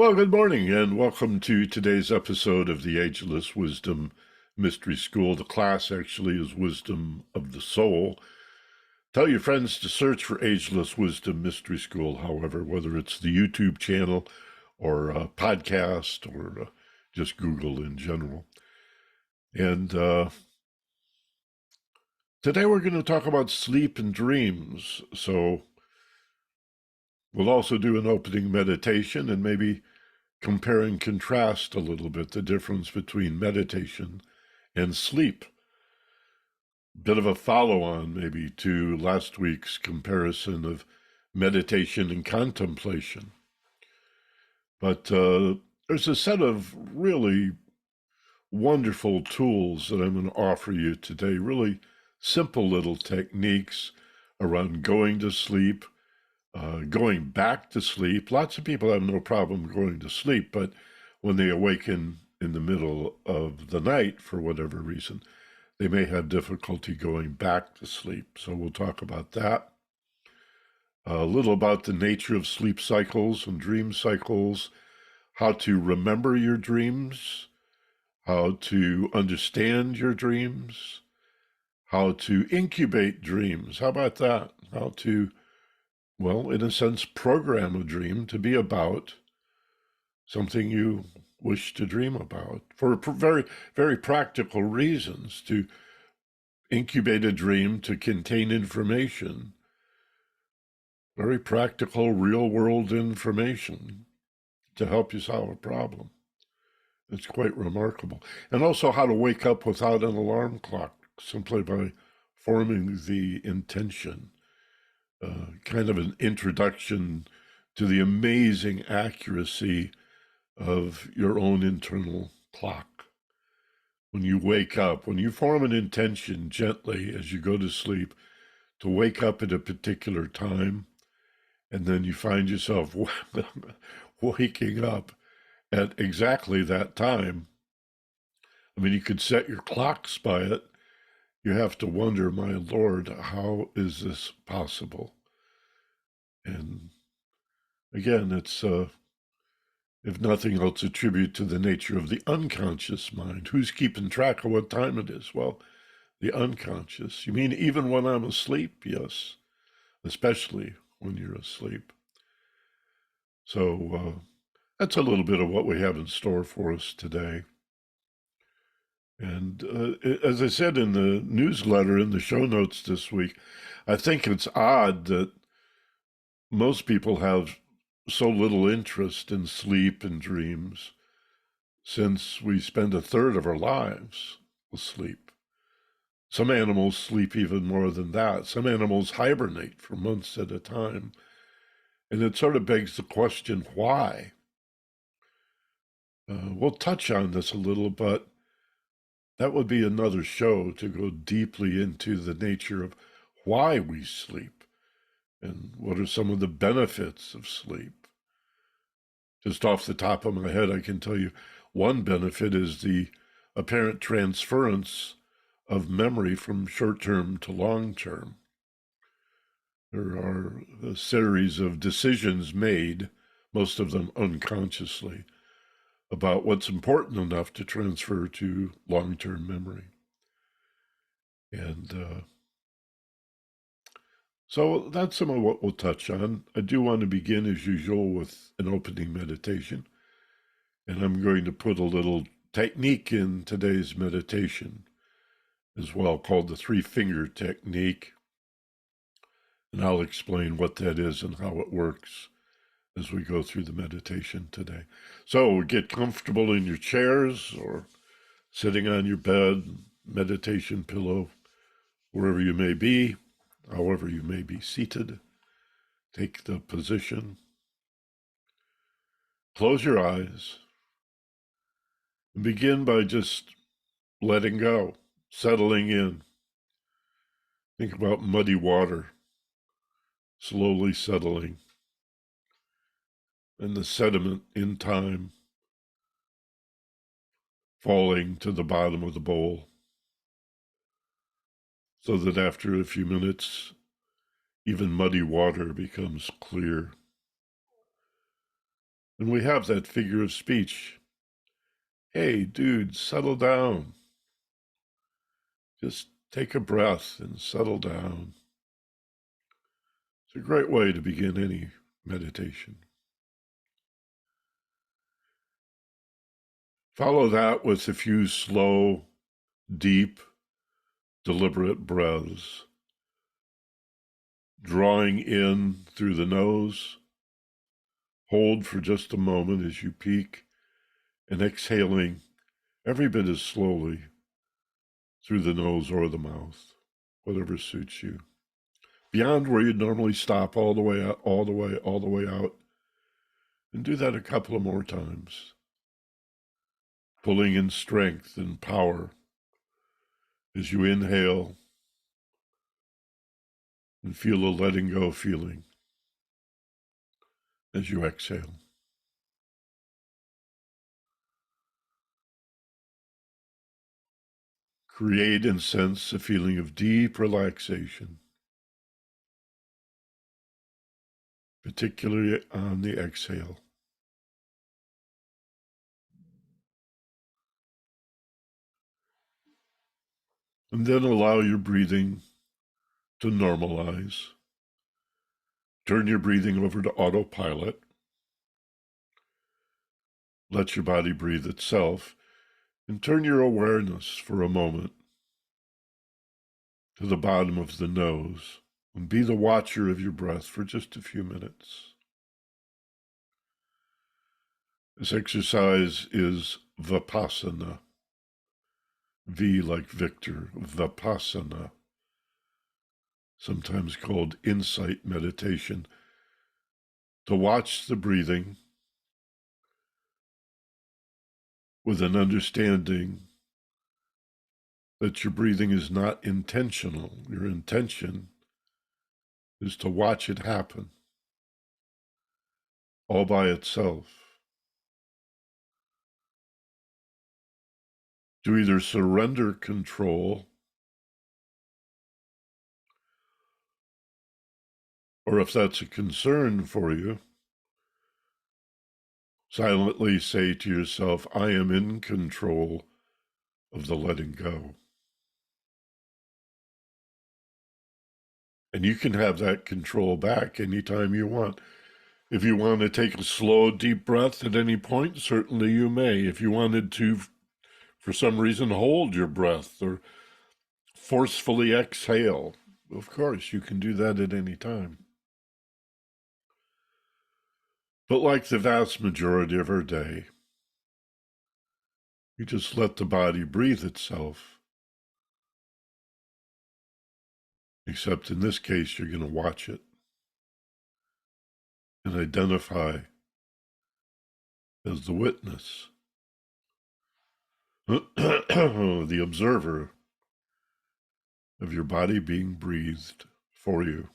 Well, good morning, and welcome to today's episode of the Ageless Wisdom Mystery School. The class actually is Wisdom of the Soul. Tell your friends to search for Ageless Wisdom Mystery School, however, whether it's the YouTube channel or a podcast or just Google in general. And today we're going to talk about sleep and dreams. So we'll also do an opening meditation and maybe compare and contrast a little bit the difference between meditation and sleep. Bit of a follow-on maybe to last week's comparison of meditation and contemplation. But there's a set of really wonderful tools that I'm going to offer you today, really simple little techniques around going to sleep, going back to sleep. Lots of people have no problem going to sleep, but when they awaken in the middle of the night, for whatever reason, they may have difficulty going back to sleep. So we'll talk about that. A little about the nature of sleep cycles and dream cycles, how to remember your dreams, how to understand your dreams, how to incubate dreams. How about that? How to, well, in a sense, program a dream to be about something you wish to dream about for very, very practical reasons, to incubate a dream to contain information, very practical, real-world information to help you solve a problem. It's quite remarkable. And also how to wake up without an alarm clock, simply by forming the intention. Kind of an introduction to the amazing accuracy of your own internal clock. When you wake up, when you form an intention gently as you go to sleep to wake up at a particular time, and then you find yourself waking up at exactly that time. I mean, you could set your clocks by it. You have to wonder, my Lord, how is this possible? And again, it's, if nothing else, a tribute to the nature of the unconscious mind. Who's keeping track of what time it is? Well, the unconscious. You mean even when I'm asleep? Yes, especially when you're asleep. So that's a little bit of what we have in store for us today. And as I said in the newsletter, in the show notes this week, I think it's odd that most people have so little interest in sleep and dreams, since we spend a third of our lives asleep. Some animals sleep even more than that. Some animals hibernate for months at a time. And it sort of begs the question, why? We'll touch on this a little, but that would be another show to go deeply into the nature of why we sleep and what are some of the benefits of sleep. Just off the top of my head, I can tell you one benefit is the apparent transference of memory from short-term to long-term. There are a series of decisions made, most of them unconsciously, about what's important enough to transfer to long-term memory. And so that's some of what we'll touch on. I do want to begin, as usual, with an opening meditation. And I'm going to put a little technique in today's meditation as well, called the three-finger technique. And I'll explain what that is and how it works as we go through the meditation today. So get comfortable in your chairs or sitting on your bed, meditation pillow, wherever you may be, however you may be seated. Take the position. Close your eyes and begin by just letting go, settling in. Think about muddy water slowly settling, and the sediment in time falling to the bottom of the bowl, so that after a few minutes, even muddy water becomes clear. And we have that figure of speech. Hey, dude, settle down. Just take a breath and settle down. It's a great way to begin any meditation. Follow that with a few slow, deep, deliberate breaths. Drawing in through the nose. Hold for just a moment as you peak, and exhaling every bit as slowly through the nose or the mouth, whatever suits you. Beyond where you'd normally stop, all the way out, all the way out. And do that a couple of more times. Pulling in strength and power as you inhale and feel a letting go feeling as you exhale. Create and sense a feeling of deep relaxation, particularly on the exhale. And then allow your breathing to normalize. Turn your breathing over to autopilot. Let your body breathe itself, and turn your awareness for a moment to the bottom of the nose, and be the watcher of your breath for just a few minutes. This exercise is Vipassana. V like Victor, Vipassana, sometimes called insight meditation. To watch the breathing with an understanding that your breathing is not intentional. Your intention is to watch it happen all by itself. To either surrender control, or if that's a concern for you, silently say to yourself, I am in control of the letting go. And you can have that control back anytime you want. If you want to take a slow, deep breath at any point, certainly you may. If you wanted to, for some reason, hold your breath or forcefully exhale, of course, you can do that at any time. But like the vast majority of our day, you just let the body breathe itself. Except in this case, you're going to watch it and identify as the witness, the observer of your body being breathed for you.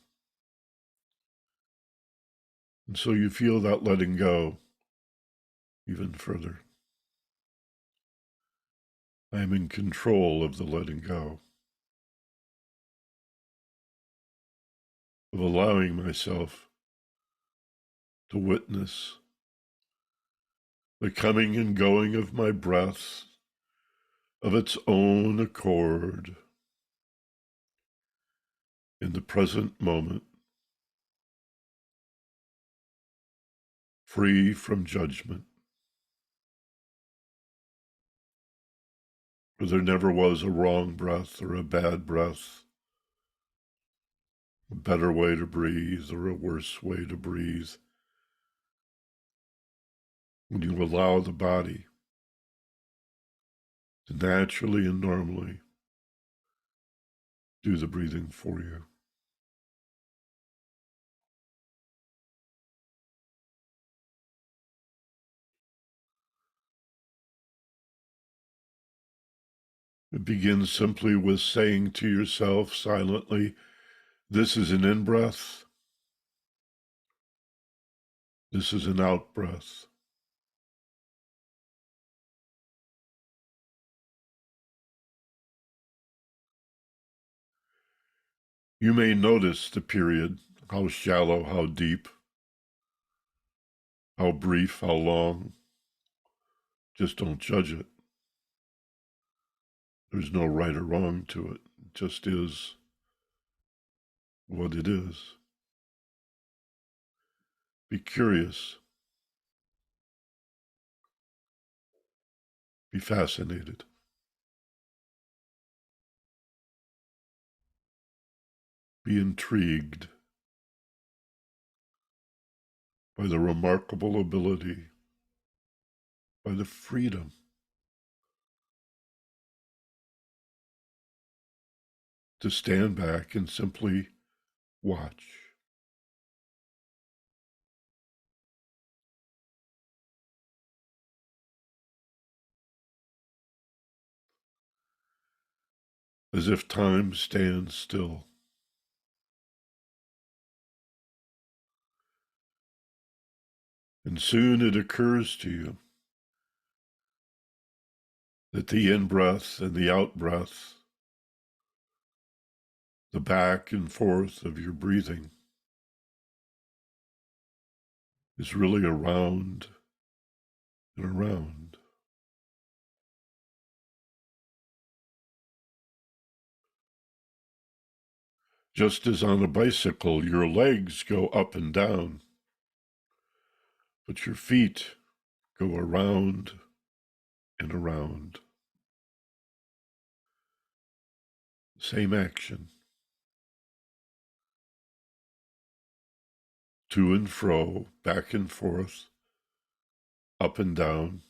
And so you feel that letting go even further. I am in control of the letting go, of allowing myself to witness the coming and going of my breath of its own accord in the present moment, free from judgment. For there never was a wrong breath or a bad breath, a better way to breathe or a worse way to breathe. When you allow the body to naturally and normally do the breathing for you. It begins simply with saying to yourself silently, this is an in-breath, this is an out-breath. You may notice the period, how shallow, how deep, how brief, how long. Just don't judge it. There's no right or wrong to it. It just is what it is. Be curious. Be fascinated. Be intrigued by the remarkable ability, by the freedom to stand back and simply watch. As if time stands still. And soon it occurs to you that the in-breath and the out-breath, the back and forth of your breathing, is really around and around. Just as on a bicycle, your legs go up and down, but your feet go around and around. Same action. To and fro, back and forth, up and down,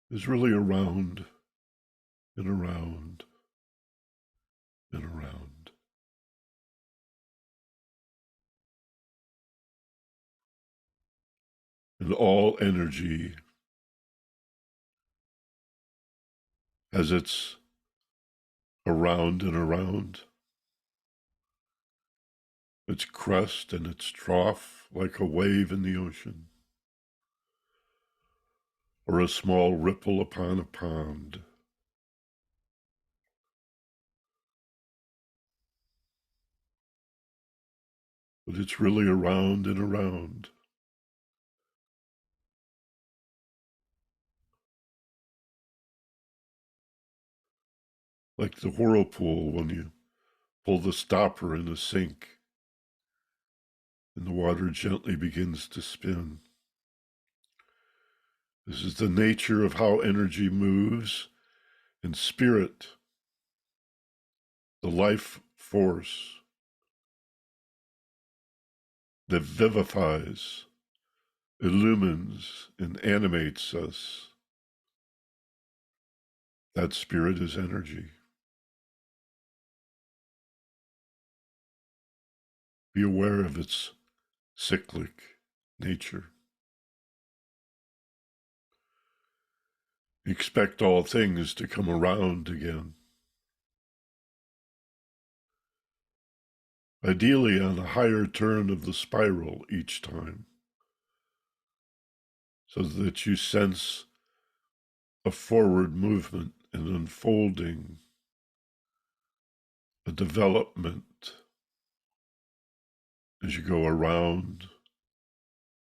is really around and around and around. And all energy has its around and around, its crest and its trough like a wave in the ocean, or a small ripple upon a pond. But it's really around and around. Like the whirlpool when you pull the stopper in a sink and the water gently begins to spin. This is the nature of how energy moves, and spirit, the life force that vivifies, illumines, and animates us. That spirit is energy. Be aware of its cyclic nature. Expect all things to come around again. Ideally on a higher turn of the spiral each time, so that you sense a forward movement, an unfolding, a development as you go around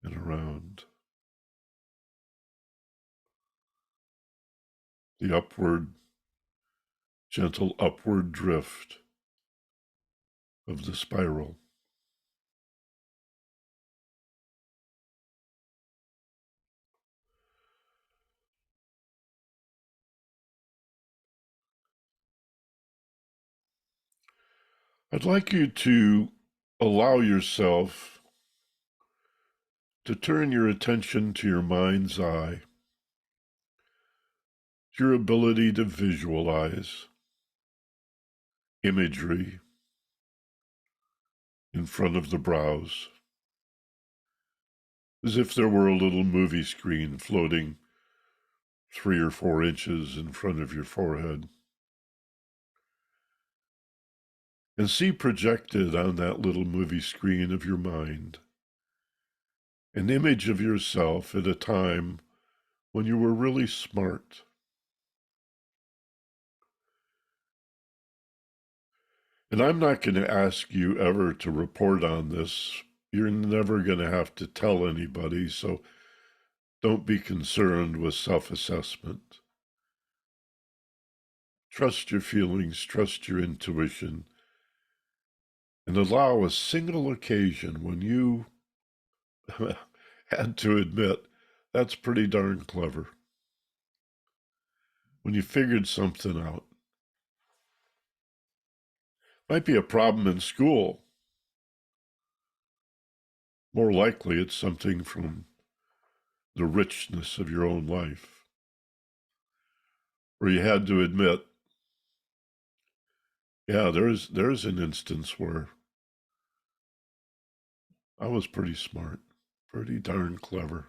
and around. The upward, gentle upward drift of the spiral. I'd like you to allow yourself to turn your attention to your mind's eye, your ability to visualize imagery in front of the brows, as if there were a little movie screen floating 3 or 4 inches in front of your forehead. And see projected on that little movie screen of your mind an image of yourself at a time when you were really smart. And I'm not going to ask you ever to report on this you're never going to have to tell anybody, so don't be concerned with self-assessment. Trust your feelings, trust your intuition, and allow a single occasion when you had to admit that's pretty darn clever. When you figured something out. Might be a problem in school. More likely it's something from the richness of your own life, where you had to admit, yeah, there's an instance where I was pretty smart, pretty darn clever.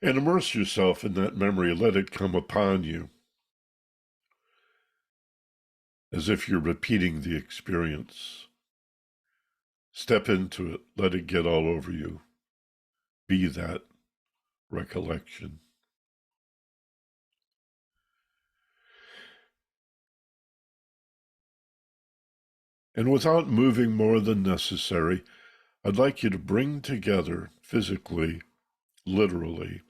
And immerse yourself in that memory. Let it come upon you as if you're repeating the experience. Step into it. Let it get all over you. Be that recollection. And without moving more than necessary, I'd like you to bring together physically, literally,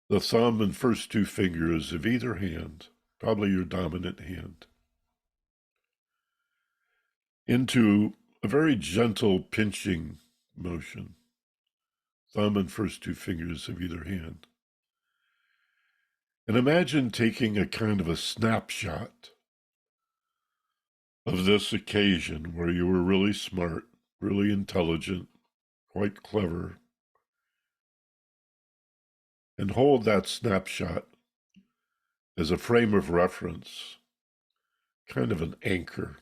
the thumb and first two fingers of either hand, probably your dominant hand, into a very gentle pinching motion. Thumb and first two fingers of either hand. And imagine taking a kind of a snapshot of this occasion where you were really smart, really intelligent, quite clever, and hold that snapshot as a frame of reference, kind of an anchor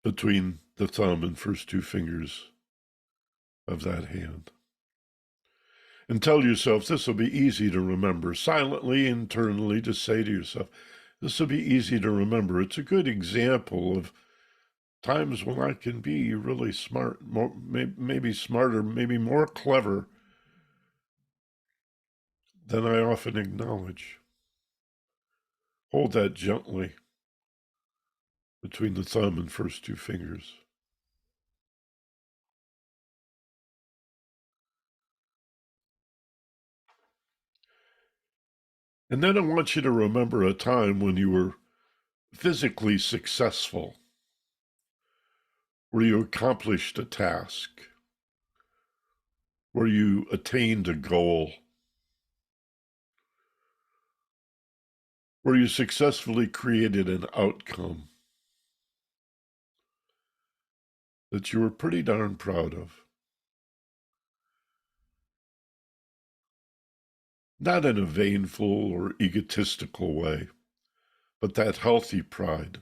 between the thumb and first two fingers of that hand. And tell yourself this will be easy to remember. Silently, internally, to say to yourself, this will be easy to remember. It's a good example of times when I can be really smart, more, maybe smarter, maybe more clever than I often acknowledge. Hold that gently between the thumb and first two fingers. And then I want you to remember a time when you were physically successful, where you accomplished a task, where you attained a goal, where you successfully created an outcome that you were pretty darn proud of. Not in a vainful or egotistical way, but that healthy pride.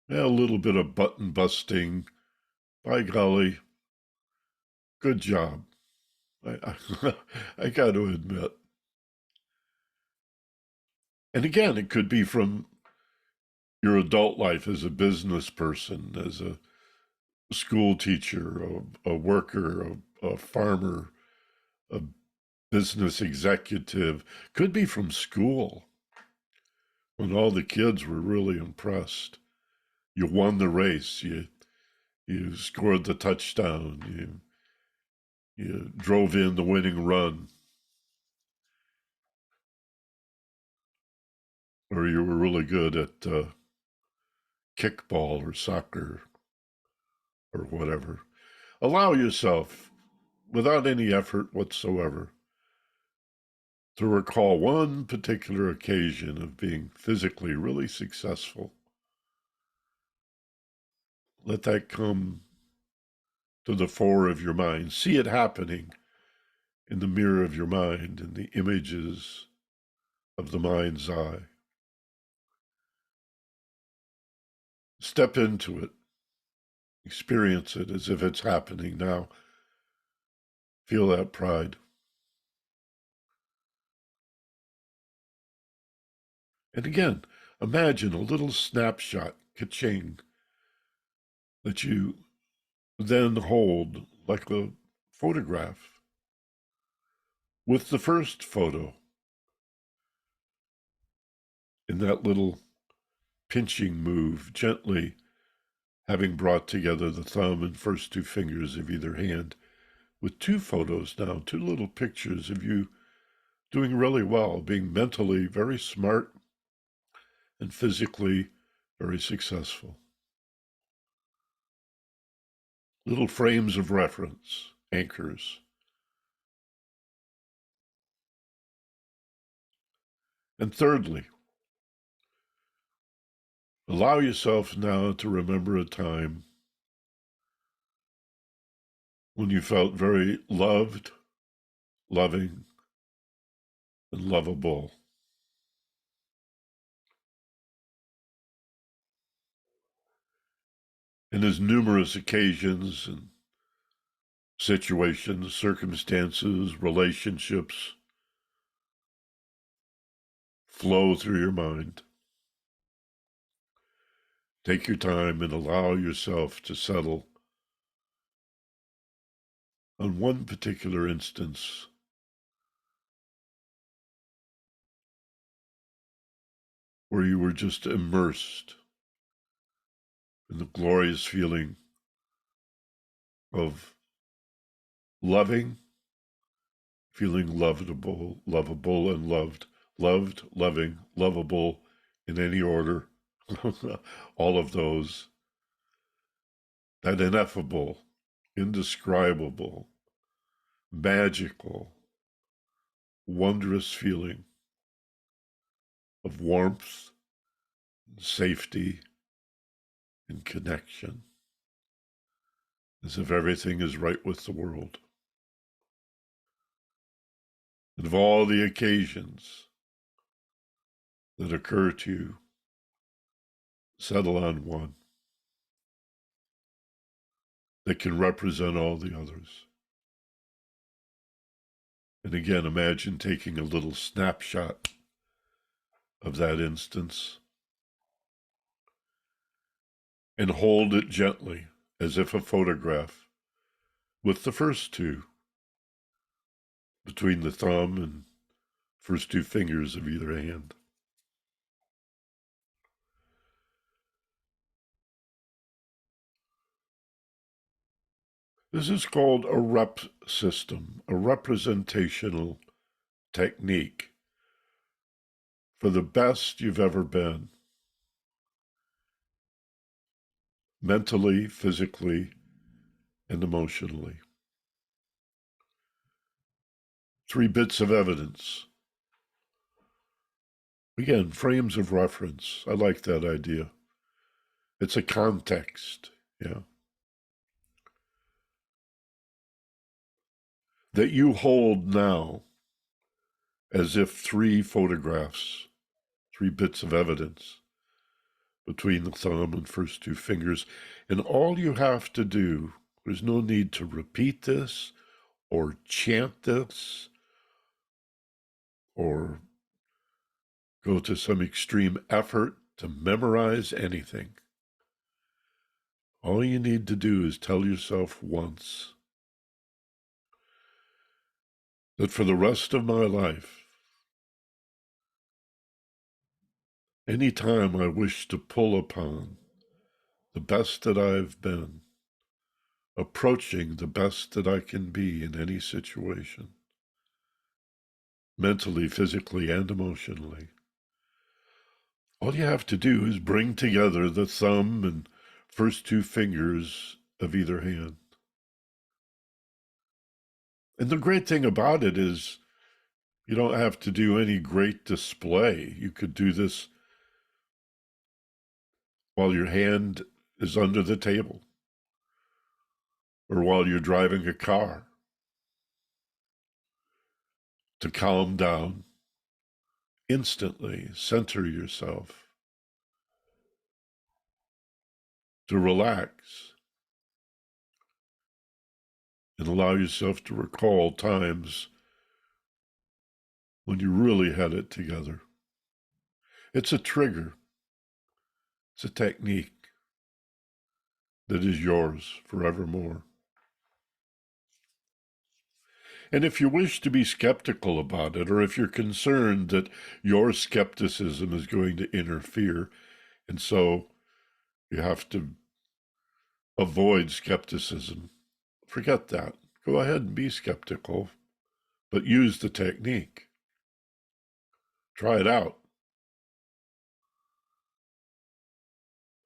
Yeah, a little bit of button busting. By golly, good job. I got to admit. And again, it could be from your adult life as a business person, as a school teacher, a worker, a farmer, a business executive. Could be from school, when all the kids were really impressed. You won the race. You scored the touchdown. You drove in the winning run. Or you were really good at kickball or soccer or whatever. Allow yourself, without any effort whatsoever, to recall one particular occasion of being physically really successful. Let that come to the fore of your mind. See it happening in the mirror of your mind, in the images of the mind's eye. Step into it. Experience it as if it's happening now. Feel that pride. And again, imagine a little snapshot, ka-ching, that you then hold like a photograph with the first photo in that little pinching move, gently having brought together the thumb and first two fingers of either hand, with two photos now, two little pictures of you doing really well, being mentally very smart and physically very successful. Little frames of reference, anchors. And thirdly, allow yourself now to remember a time when you felt very loved, loving, and lovable. And as numerous occasions and situations, circumstances, relationships flow through your mind, take your time and allow yourself to settle on one particular instance where you were just immersed in the glorious feeling of loving, feeling lovable, and loved, loving, lovable in any order, all of those, that ineffable, indescribable, magical, wondrous feeling of warmth, safety, and connection, as if everything is right with the world. And of all the occasions that occur to you, settle on one that can represent all the others. And again, imagine taking a little snapshot of that instance and hold it gently as if a photograph with the first two between the thumb and first two fingers of either hand. This is called a rep system, a representational technique for the best you've ever been, mentally, physically, and emotionally. 3 bits of evidence. Again, frames of reference. I like that idea. It's a context, yeah. That you hold now as if 3 photographs, 3 bits of evidence between the thumb and first 2 fingers. And all you have to do, there's no need to repeat this or chant this or go to some extreme effort to memorize anything. All you need to do is tell yourself once that for the rest of my life, any time I wish to pull upon the best that I've been, approaching the best that I can be in any situation, mentally, physically, and emotionally, all you have to do is bring together the thumb and first 2 fingers of either hand. And the great thing about it is you don't have to do any great display. You could do this while your hand is under the table or while you're driving a car, to calm down, instantly center yourself, to relax, and allow yourself to recall times when you really had it together. It's a trigger. It's a technique that is yours forevermore. And if you wish to be skeptical about it, or if you're concerned that your skepticism is going to interfere, And so you have to avoid skepticism. Forget that. Go ahead and be skeptical, but use the technique. Try it out.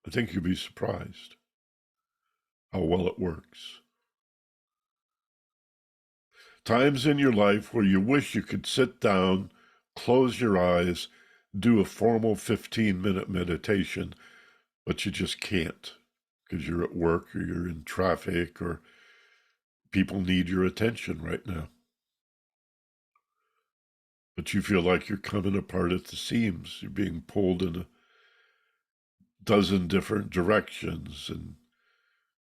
I think you'll be surprised how well it works. Times in your life where you wish you could sit down, close your eyes, do a formal 15-minute meditation, but you just can't because you're at work or you're in traffic or people need your attention right now. But you feel like you're coming apart at the seams. You're being pulled in a dozen different directions, and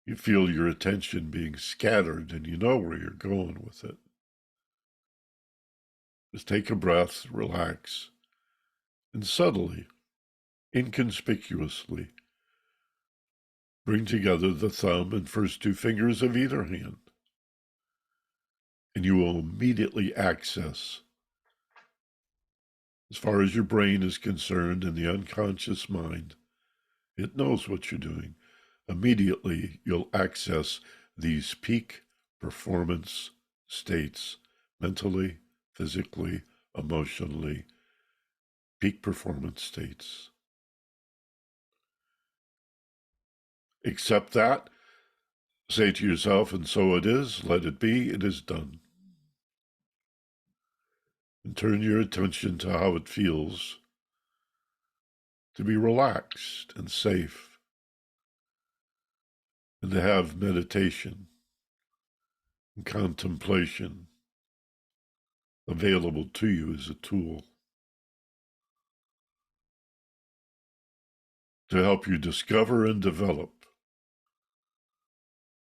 you feel your attention being scattered, and you know where you're going with it. Just take a breath, relax, and subtly, inconspicuously, bring together the thumb and first two fingers of either hand, and you will immediately access, as far as your brain is concerned and the unconscious mind, it knows what you're doing. Immediately, you'll access these peak performance states, mentally, physically, emotionally, peak performance states. Accept that. Say to yourself, and so it is, let it be, it is done. And turn your attention to how it feels to be relaxed and safe, and to have meditation and contemplation available to you as a tool to help you discover and develop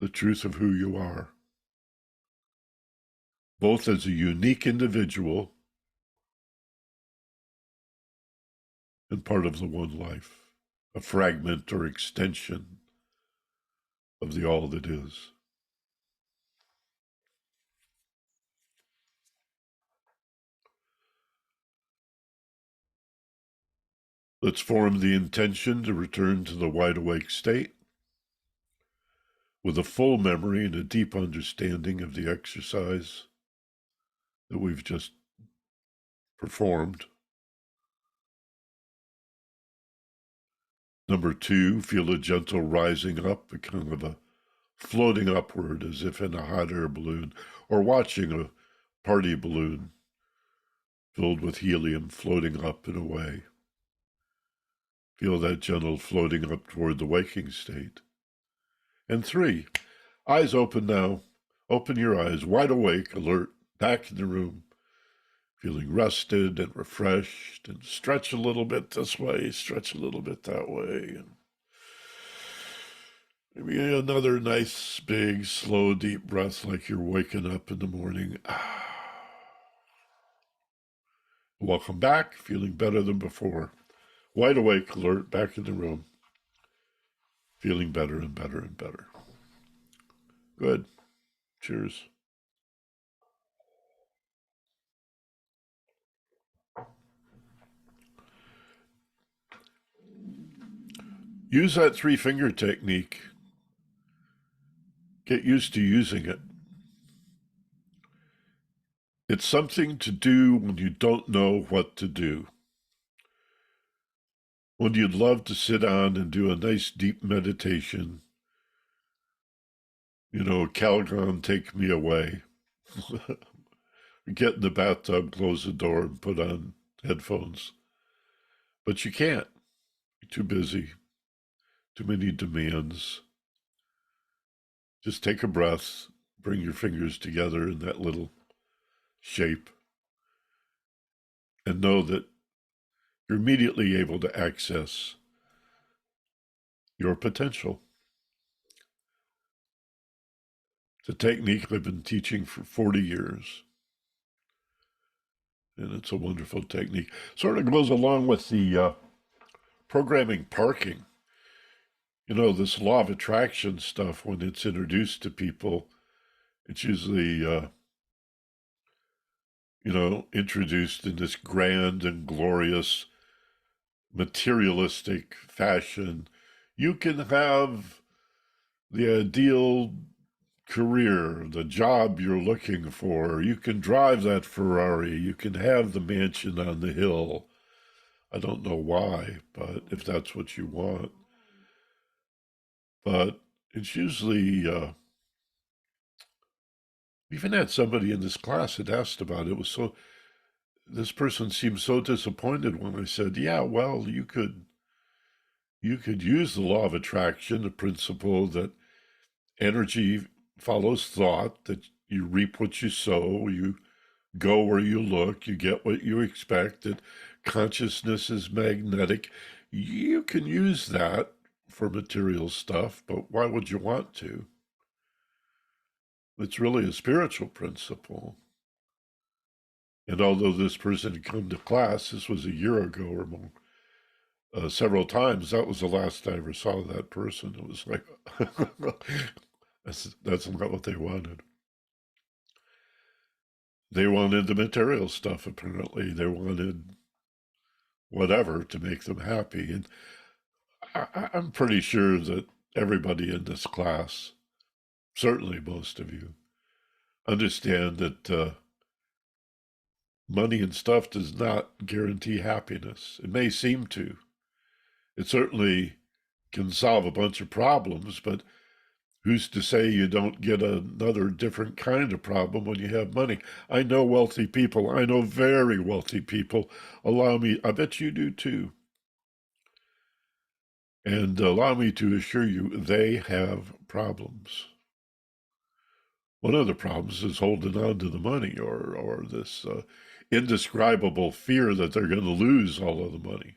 the truth of who you are, both as a unique individual and part of the one life, a fragment or extension of the all that is. Let's form the intention to return to the wide awake state with a full memory and a deep understanding of the exercise that we've just performed. Number 2, feel a gentle rising up, a kind of a floating upward as if in a hot air balloon, or watching a party balloon filled with helium floating up and away. Feel that gentle floating up toward the waking state. And 3, eyes open now. Open your eyes, wide awake, alert, back in the room, feeling rested and refreshed, and stretch a little bit this way, stretch a little bit that way, and maybe another nice, big, slow, deep breath like you're waking up in the morning. Welcome back, feeling better than before. Wide awake, alert, back in the room, feeling better and better and better. Good. Cheers. Use that 3-finger technique. Get used to using it. It's something to do when you don't know what to do. When you'd love to sit down and do a nice deep meditation, Calgon, take me away. Get in the bathtub, close the door, and put on headphones. But you can't. You're too busy. Too many demands. Just take a breath, bring your fingers together in that little shape, and know that you're immediately able to access your potential. It's a technique I've been teaching for 40 years. And it's a wonderful technique. Sort of goes along with the programming parking. This law of attraction stuff, when it's introduced to people, it's usually, introduced in this grand and glorious materialistic fashion. You can have the ideal career, the job you're looking for. You can drive that Ferrari. You can have the mansion on the hill. I don't know why, but if that's what you want. But it's usually, even had somebody in this class that asked about it. It was so, this person seemed so disappointed when I said, yeah, well, you could use the law of attraction, the principle that energy follows thought, that you reap what you sow, you go where you look, you get what you expect, that consciousness is magnetic. You can use that for material stuff, but why would you want to? It's really a spiritual principle. And although this person had come to class, this was a year ago or more, several times, that was the last I ever saw that person. It was like, that's not what they wanted. They wanted the material stuff, apparently. They wanted whatever to make them happy. And I'm pretty sure that everybody in this class, certainly most of you, understand that money and stuff does not guarantee happiness. It may seem to. It certainly can solve a bunch of problems, but who's to say you don't get another different kind of problem when you have money? I know wealthy people. I know very wealthy people. Allow me, I bet you do too. And allow me to assure you, they have problems. One of the problems is holding on to the money, or this indescribable fear that they're going to lose all of the money.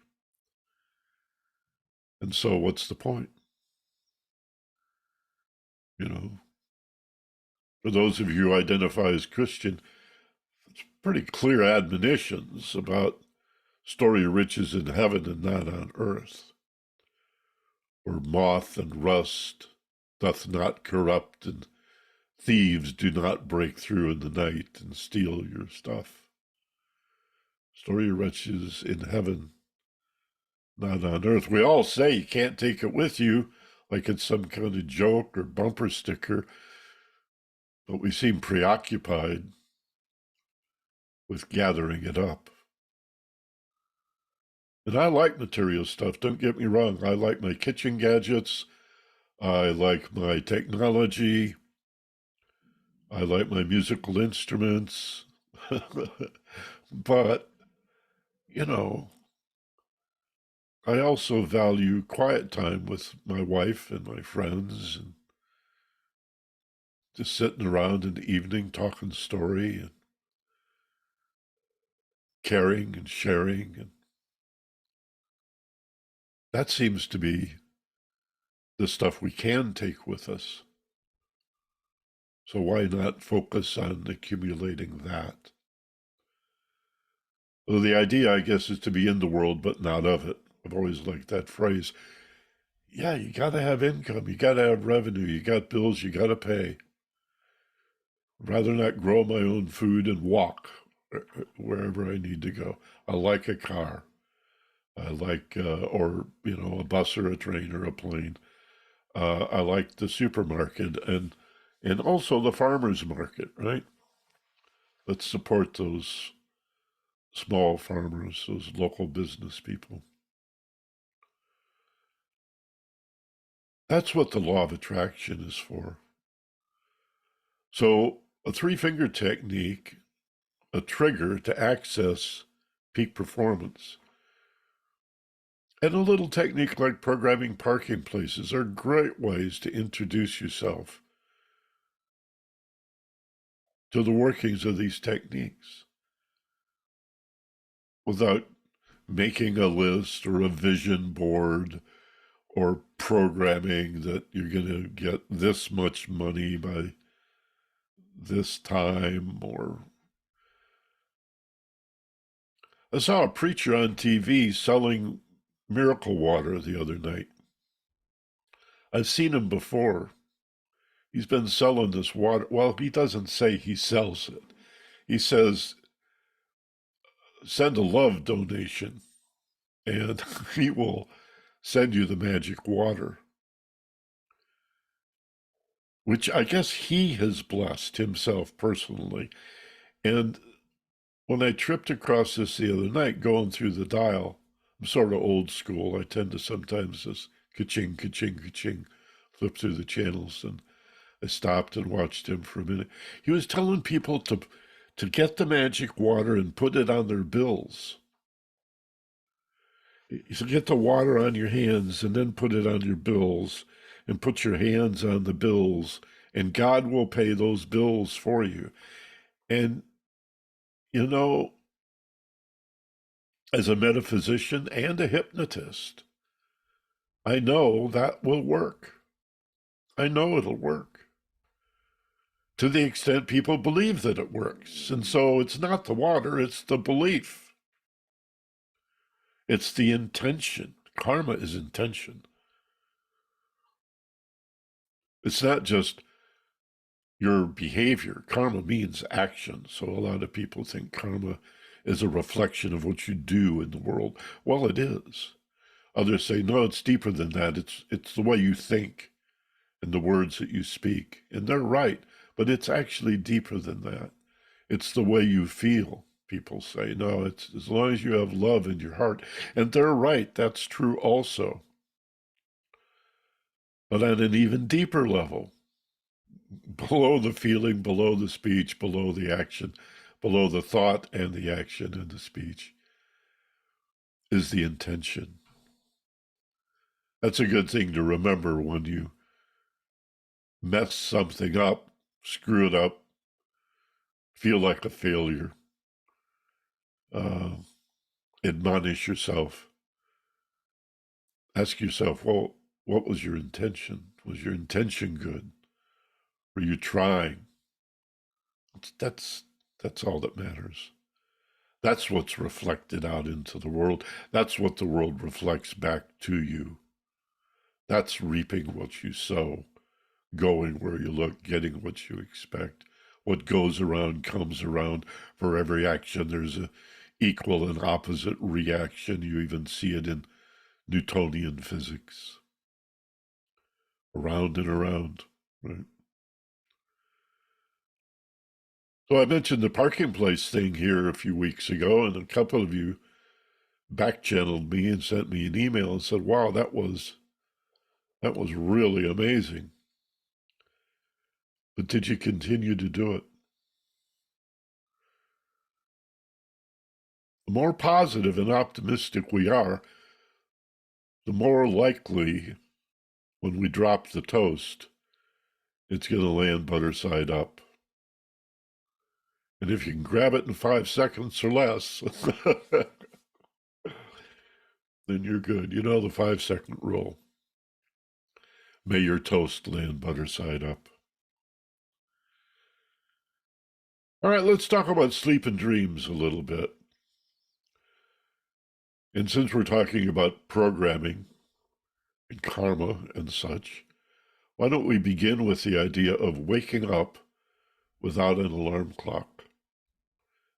And so what's the point? You know, for those of you who identify as Christian, it's pretty clear admonitions about story of riches in heaven and not on earth, where moth and rust doth not corrupt, and thieves do not break through in the night and steal your stuff. Story of riches in heaven, not on earth. We all say you can't take it with you, like it's some kind of joke or bumper sticker, but we seem preoccupied with gathering it up. And I like material stuff, don't get me wrong. I like my kitchen gadgets. I like my technology. I like my musical instruments. But, you know, I also value quiet time with my wife and my friends, and just sitting around in the evening talking story and caring and sharing. And that seems to be the stuff we can take with us. So why not focus on accumulating that? Well, the idea, I guess, is to be in the world, but not of it. I've always liked that phrase. Yeah, you got to have income. You got to have revenue. You got bills you got to pay. I'd rather not grow my own food and walk wherever I need to go. I like a car. I like, or, a bus or a train or a plane. I like the supermarket and also the farmer's market, right? Let's support those small farmers, those local business people. That's what the law of attraction is for. So, a three-finger technique, a trigger to access peak performance, and a little technique like programming parking places are great ways to introduce yourself to the workings of these techniques without making a list or a vision board or programming that you're going to get this much money by this time. Or I saw a preacher on TV selling miracle water the other night. I've seen him before. He's been selling this water. Well, he doesn't say he sells it. He says, send a love donation. and he will send you the magic water, which I guess he has blessed himself personally. And when I tripped across this the other night, going through the dial, I'm sort of old school. I tend to sometimes just ka-ching, ka-ching, ka-ching, flip through the channels. And I stopped and watched him for a minute. He was telling people to get the magic water and put it on their bills. He said, get the water on your hands and then put it on your bills and put your hands on the bills, and God will pay those bills for you. And, you know, as a metaphysician and a hypnotist, I know that will work. I know it'll work to the extent people believe that it works. And so it's not the water, it's the belief. It's the intention. Karma is intention. It's not just your behavior. Karma means action. So a lot of people think karma is a reflection of what you do in the world. Well, it is. Others say, no, it's deeper than that. It's the way you think and the words that you speak. And they're right, but it's actually deeper than that. It's the way you feel. People say, no, it's as long as you have love in your heart. And they're right. That's true also. But on an even deeper level, below the feeling, below the speech, below the action, below the thought and the action and the speech, is the intention. That's a good thing to remember when you mess something up, screw it up, feel like a failure. Admonish yourself. Ask yourself, well, what was your intention? Was your intention good? Were you trying? That's all that matters. That's what's reflected out into the world. That's what the world reflects back to you. That's reaping what you sow, going where you look, getting what you expect. What goes around comes around. For every action, there's an equal and opposite reaction. You even see it in Newtonian physics. Around and around, right? So I mentioned the parking place thing here a few weeks ago, and a couple of you back-channeled me and sent me an email and said, wow, that was really amazing. But did you continue to do it? The more positive and optimistic we are, the more likely when we drop the toast, it's going to land butter side up. And if you can grab it in 5 seconds or less, then you're good. You know the 5-second rule. May your toast land butter side up. All right, let's talk about sleep and dreams a little bit. And since we're talking about programming and karma and such, why don't we begin with the idea of waking up without an alarm clock?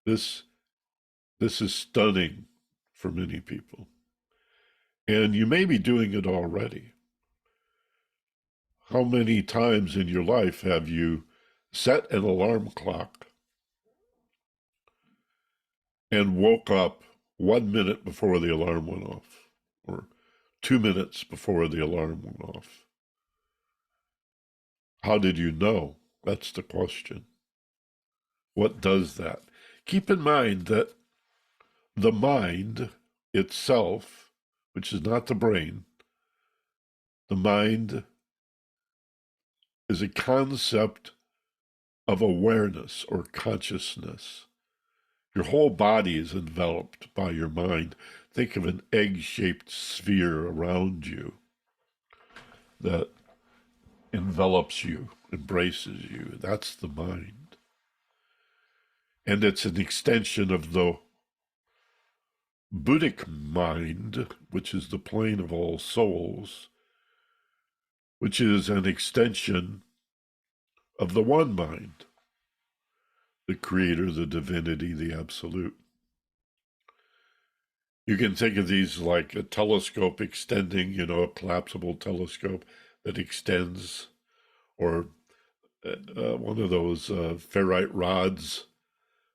This is stunning for many people. And you may be doing it already. How many times in your life have you set an alarm clock and woke up 1 minute before the alarm went off, or 2 minutes before the alarm went off? How did you know? That's the question. What does that? Keep in mind that the mind itself, which is not the brain, the mind is a concept of awareness or consciousness. Your whole body is enveloped by your mind. Think of an egg-shaped sphere around you that envelops you, embraces you. That's the mind. And it's an extension of the Buddhic mind, which is the plane of all souls, which is an extension of the one mind, the creator, the divinity, the absolute. You can think of these like a telescope extending, a collapsible telescope that extends, or one of those ferrite rods.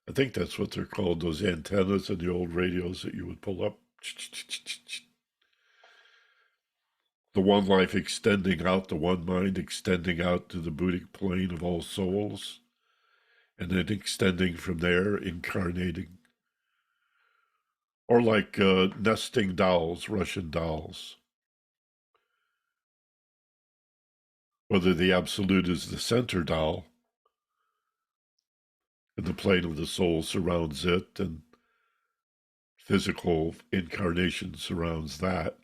I think that's what they're called, those antennas in the old radios that you would pull up. The one life extending out, the one mind extending out to the Buddhic plane of all souls, and then extending from there, incarnating. Or like nesting dolls, Russian dolls. Whether the absolute is the center doll, and the plane of the soul surrounds it, and physical incarnation surrounds that.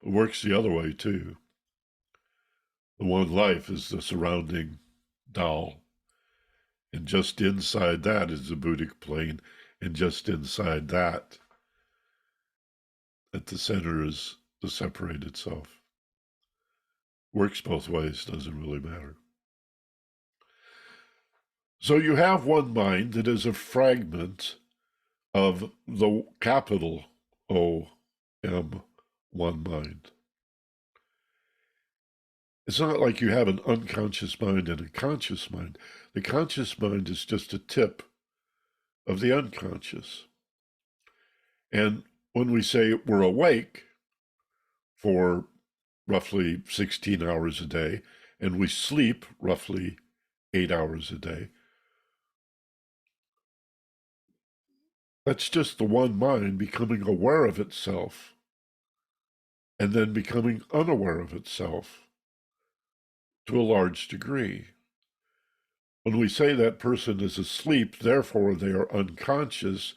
It works the other way too. The one life is the surrounding doll, and just inside that is the Buddhic plane, and just inside that, at the center, is the separated self. Works both ways, doesn't really matter. So you have one mind that is a fragment of the capital O-M, one mind. It's not like you have an unconscious mind and a conscious mind. The conscious mind is just a tip of the unconscious. And when we say we're awake for roughly 16 hours a day, and we sleep roughly 8 hours a day, that's just the one mind becoming aware of itself and then becoming unaware of itself to a large degree. When we say that person is asleep, therefore they are unconscious,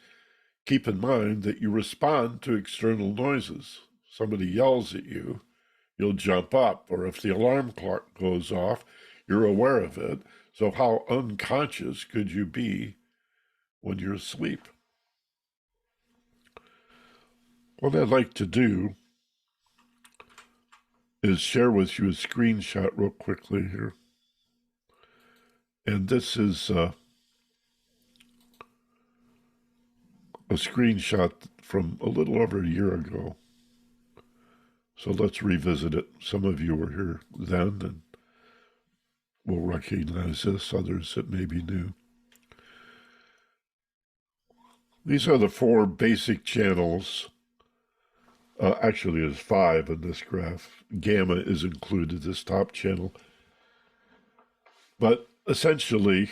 keep in mind that you respond to external noises. Somebody yells at you, you'll jump up, or if the alarm clock goes off, you're aware of it. So how unconscious could you be when you're asleep? What I'd like to do is share with you a screenshot real quickly here. And this is a screenshot from a little over a year ago. So let's revisit it. Some of you were here then and will recognize this, others that may be new. These are the 4 basic channels. Actually, there's 5 in this graph. Gamma is included, this top channel. But essentially,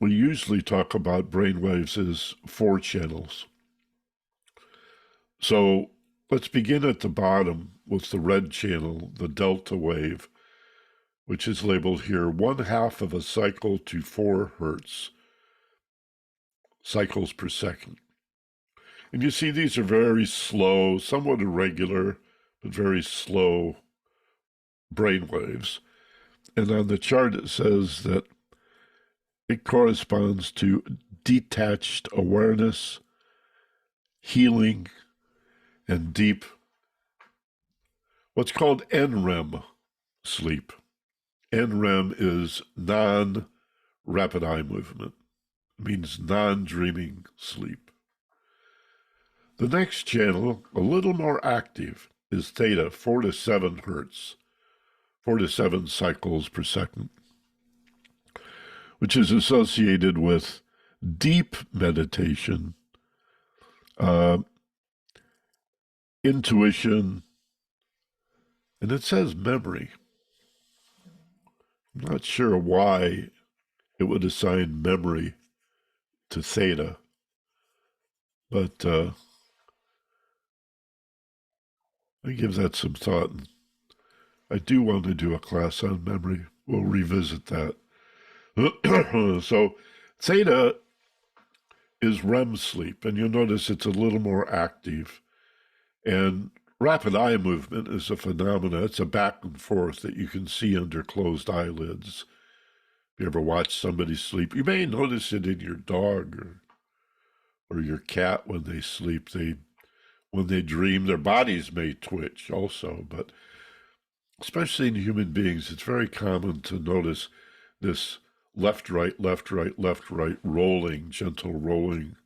we usually talk about brainwaves as 4 channels. So let's begin at the bottom with the red channel, the delta wave, which is labeled here 1/2 of a cycle to 4 hertz, cycles per second. And you see these are very slow, somewhat irregular, but very slow brain waves. And on the chart it says that it corresponds to detached awareness, healing, and deep, what's called NREM sleep. NREM is non-rapid eye movement. It means non-dreaming sleep. The next channel, a little more active, is theta, 4 to 7 hertz, 4 to 7 cycles per second, which is associated with deep meditation, intuition, and it says memory. I'm not sure why it would assign memory to theta, but I give that some thought. I do want to do a class on memory. We'll revisit that. So theta is REM sleep, and you'll notice it's a little more active. And rapid eye movement is a phenomena. It's a back and forth that you can see under closed eyelids. If you ever watch somebody sleep, you may notice it in your dog or your cat when they sleep. When they dream, their bodies may twitch also, but especially in human beings, it's very common to notice this left, right, left, right, left, right rolling, gentle rolling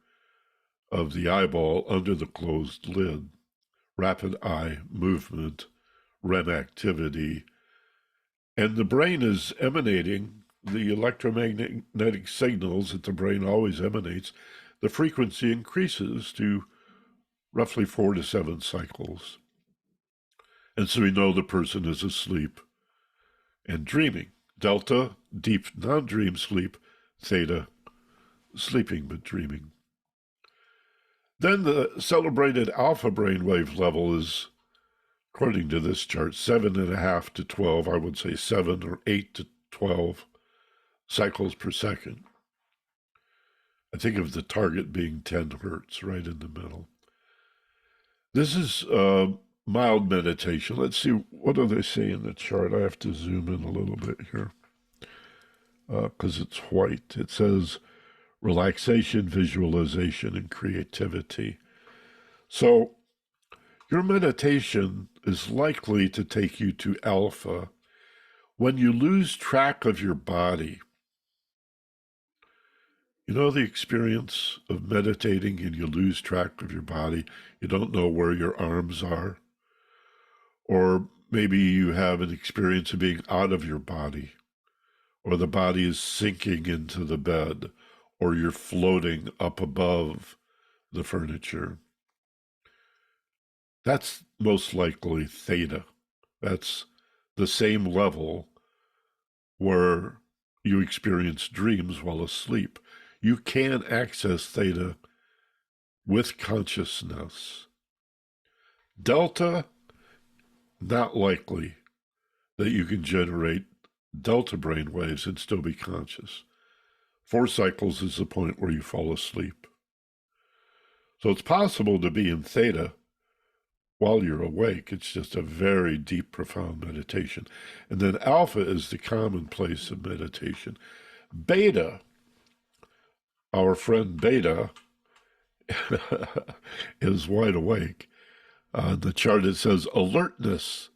of the eyeball under the closed lid, rapid eye movement, REM activity, and the brain is emanating the electromagnetic signals that the brain always emanates. The frequency increases to roughly 4 to 7 cycles. And so we know the person is asleep and dreaming. Delta, deep non-dream sleep. Theta, sleeping but dreaming. Then the celebrated alpha brainwave level is, according to this chart, 7.5 to 12. I would say 7 or 8 to 12 cycles per second. I think of the target being 10 hertz, right in the middle. This is mild meditation. Let's see, what do they say in the chart? I have to zoom in a little bit here because it's white. It says relaxation, visualization, and creativity. So your meditation is likely to take you to alpha when you lose track of your body. You know the experience of meditating and you lose track of your body? You don't know where your arms are. Or maybe you have an experience of being out of your body, or the body is sinking into the bed, or you're floating up above the furniture. That's most likely theta. That's the same level where you experience dreams while asleep. You can access theta with consciousness. Delta, not likely that you can generate delta brain waves and still be conscious. 4 cycles is the point where you fall asleep. So it's possible to be in theta while you're awake. It's just a very deep, profound meditation. And then alpha is the commonplace of meditation. Beta, our friend Beta, is wide awake. The chart, it says alertness,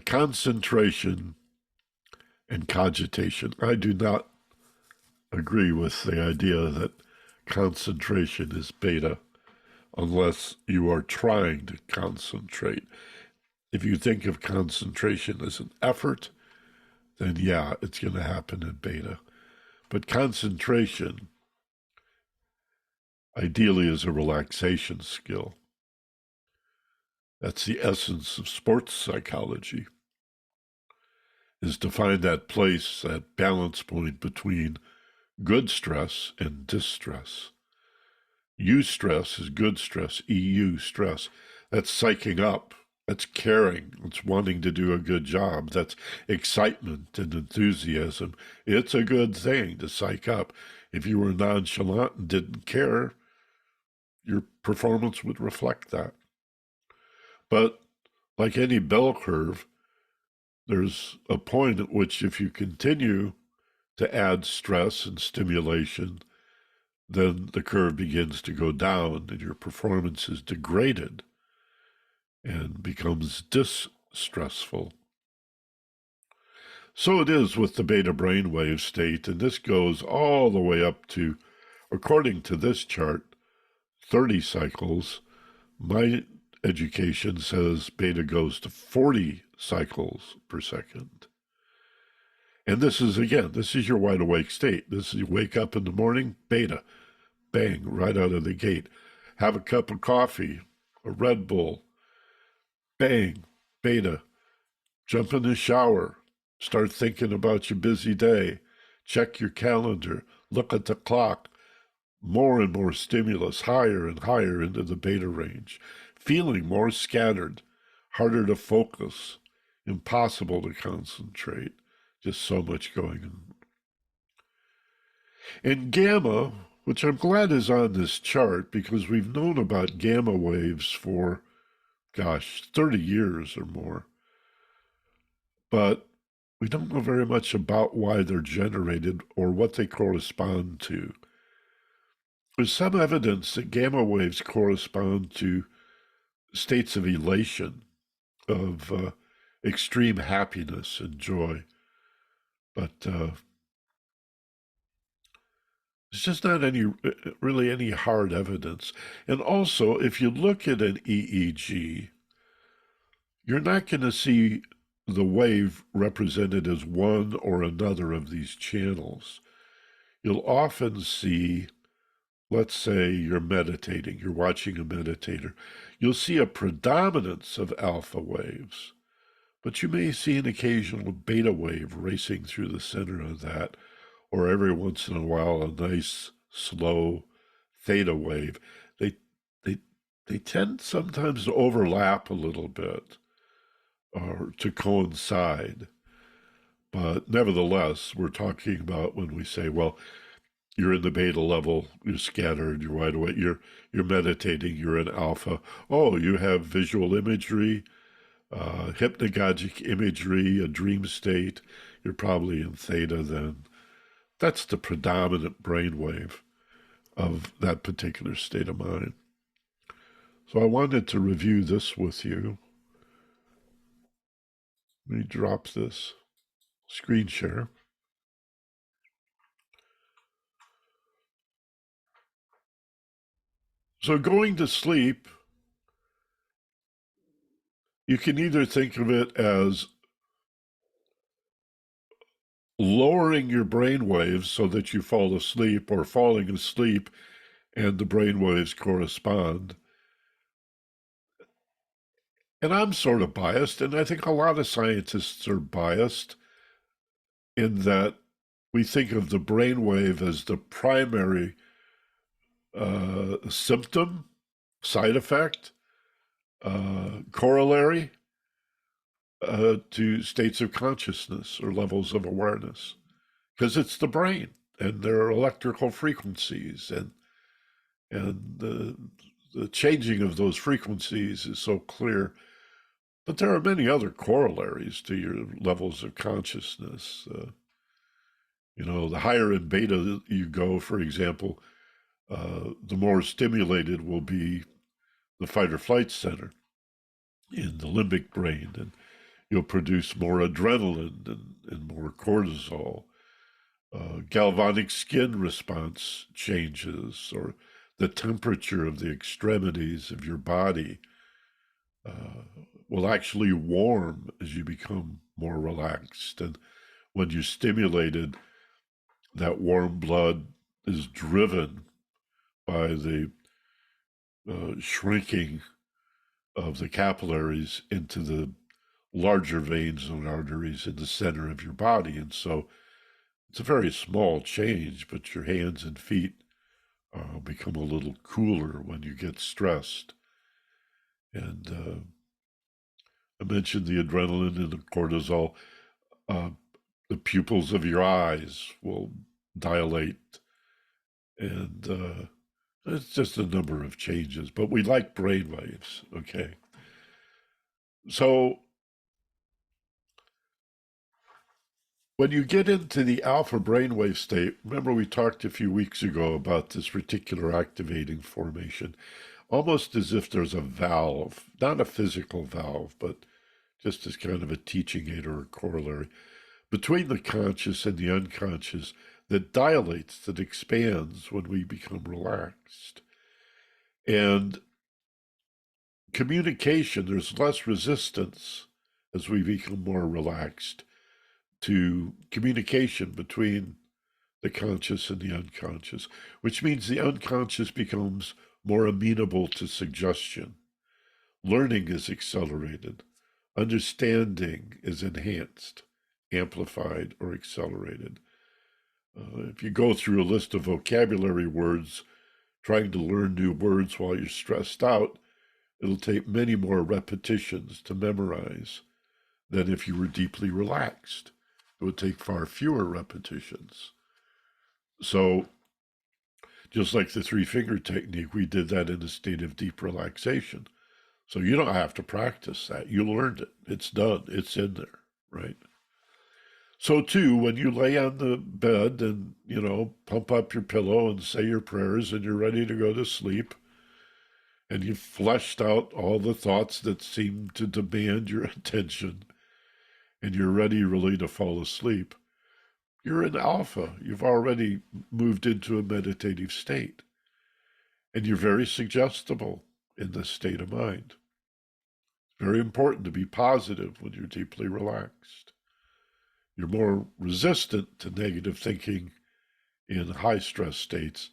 concentration, and cogitation. I do not agree with the idea that concentration is beta unless you are trying to concentrate. If you think of concentration as an effort, then yeah, it's going to happen in beta. But concentration ideally is a relaxation skill. That's the essence of sports psychology, is to find that place, that balance point between good stress and distress. Eustress is good stress, EU stress. That's psyching up. That's caring. It's wanting to do a good job. That's excitement and enthusiasm. It's a good thing to psych up. If you were nonchalant and didn't care, your performance would reflect that. But like any bell curve, there's a point at which if you continue to add stress and stimulation, then the curve begins to go down and your performance is degraded and becomes distressful. So it is with the beta brainwave state, and this goes all the way up to, according to this chart, 30 cycles. My education says beta goes to 40 cycles per second. And this is, again, this is your wide awake state. This is you wake up in the morning, beta, bang, right out of the gate. Have a cup of coffee, a Red Bull, bang, beta. Jump in the shower, start thinking about your busy day, check your calendar, look at the clock, more and more stimulus, higher and higher into the beta range, feeling more scattered, harder to focus, impossible to concentrate, just so much going on. And gamma, which I'm glad is on this chart because we've known about gamma waves for, 30 years or more. But we don't know very much about why they're generated or what they correspond to. There's some evidence that gamma waves correspond to states of elation, of extreme happiness and joy. But There's just not really any hard evidence. And also, if you look at an EEG, you're not going to see the wave represented as one or another of these channels. You'll often see, let's say you're meditating, you're watching a meditator, you'll see a predominance of alpha waves, but you may see an occasional beta wave racing through the center of that, or every once in a while a nice slow theta wave. They they they tend sometimes to overlap a little bit or to coincide. But nevertheless, we're talking about when we say, well, you're in the beta level, you're scattered, you're wide awake, you're meditating, you're in alpha. Oh, you have visual imagery, hypnagogic imagery, a dream state. You're probably in theta then. That's the predominant brainwave of that particular state of mind. So I wanted to review this with you. Let me drop this screen share. So going to sleep, you can either think of it as lowering your brain waves so that you fall asleep, or falling asleep and the brain waves correspond. And I'm sort of biased, and I think a lot of scientists are biased in that we think of the brainwave as the primary symptom, side effect, corollary to states of consciousness or levels of awareness, because it's the brain and there are electrical frequencies, and the changing of those frequencies is so clear. But there are many other corollaries to your levels of consciousness. The higher in beta you go, for example, the more stimulated will be the fight or flight center in the limbic brain, and you'll produce more adrenaline and more cortisol. Galvanic skin response changes, or the temperature of the extremities of your body will actually warm as you become more relaxed. And when you're stimulated, that warm blood is driven by the shrinking of the capillaries into the larger veins and arteries in the center of your body. And so it's a very small change, but your hands and feet become a little cooler when you get stressed. And I mentioned the adrenaline and the cortisol. The pupils of your eyes will dilate, and it's just a number of changes. But we like brain waves, okay? So when you get into the alpha brainwave state, remember we talked a few weeks ago about this reticular activating formation, almost as if there's a valve, not a physical valve, but just as kind of a teaching aid or a corollary, between the conscious and the unconscious that dilates, that expands when we become relaxed. And communication, there's less resistance as we become more relaxed to communication between the conscious and the unconscious, which means the unconscious becomes more amenable to suggestion. Learning is accelerated. Understanding is enhanced, amplified, or accelerated. If you go through a list of vocabulary words, trying to learn new words while you're stressed out, it'll take many more repetitions to memorize than if you were deeply relaxed. It would take far fewer repetitions. So, just like the three-finger technique, we did that in a state of deep relaxation. So you don't have to practice that. You learned it. It's done. It's in there, right? So too, when you lay on the bed and, pump up your pillow and say your prayers and you're ready to go to sleep, and you've fleshed out all the thoughts that seem to demand your attention, and you're ready really to fall asleep, you're in alpha. You've already moved into a meditative state. And you're very suggestible in this state of mind. It's very important to be positive when you're deeply relaxed. You're more resistant to negative thinking in high stress states,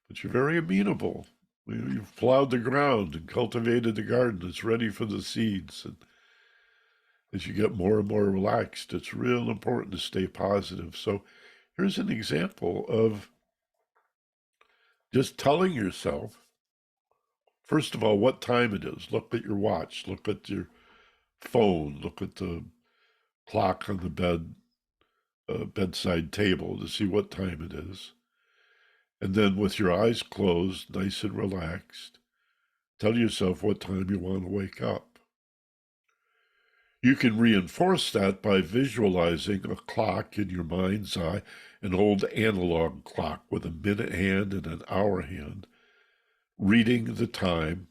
but you're very amenable. You've plowed the ground and cultivated the garden. It's ready for the seeds. And as you get more and more relaxed, it's real important to stay positive. So here's an example of just telling yourself, first of all, what time it is. Look at your watch. Look at your phone. Look at the clock on the bedside table to see what time it is. And then with your eyes closed, nice and relaxed, tell yourself what time you want to wake up. You can reinforce that by visualizing a clock in your mind's eye, an old analog clock with a minute hand and an hour hand, reading the time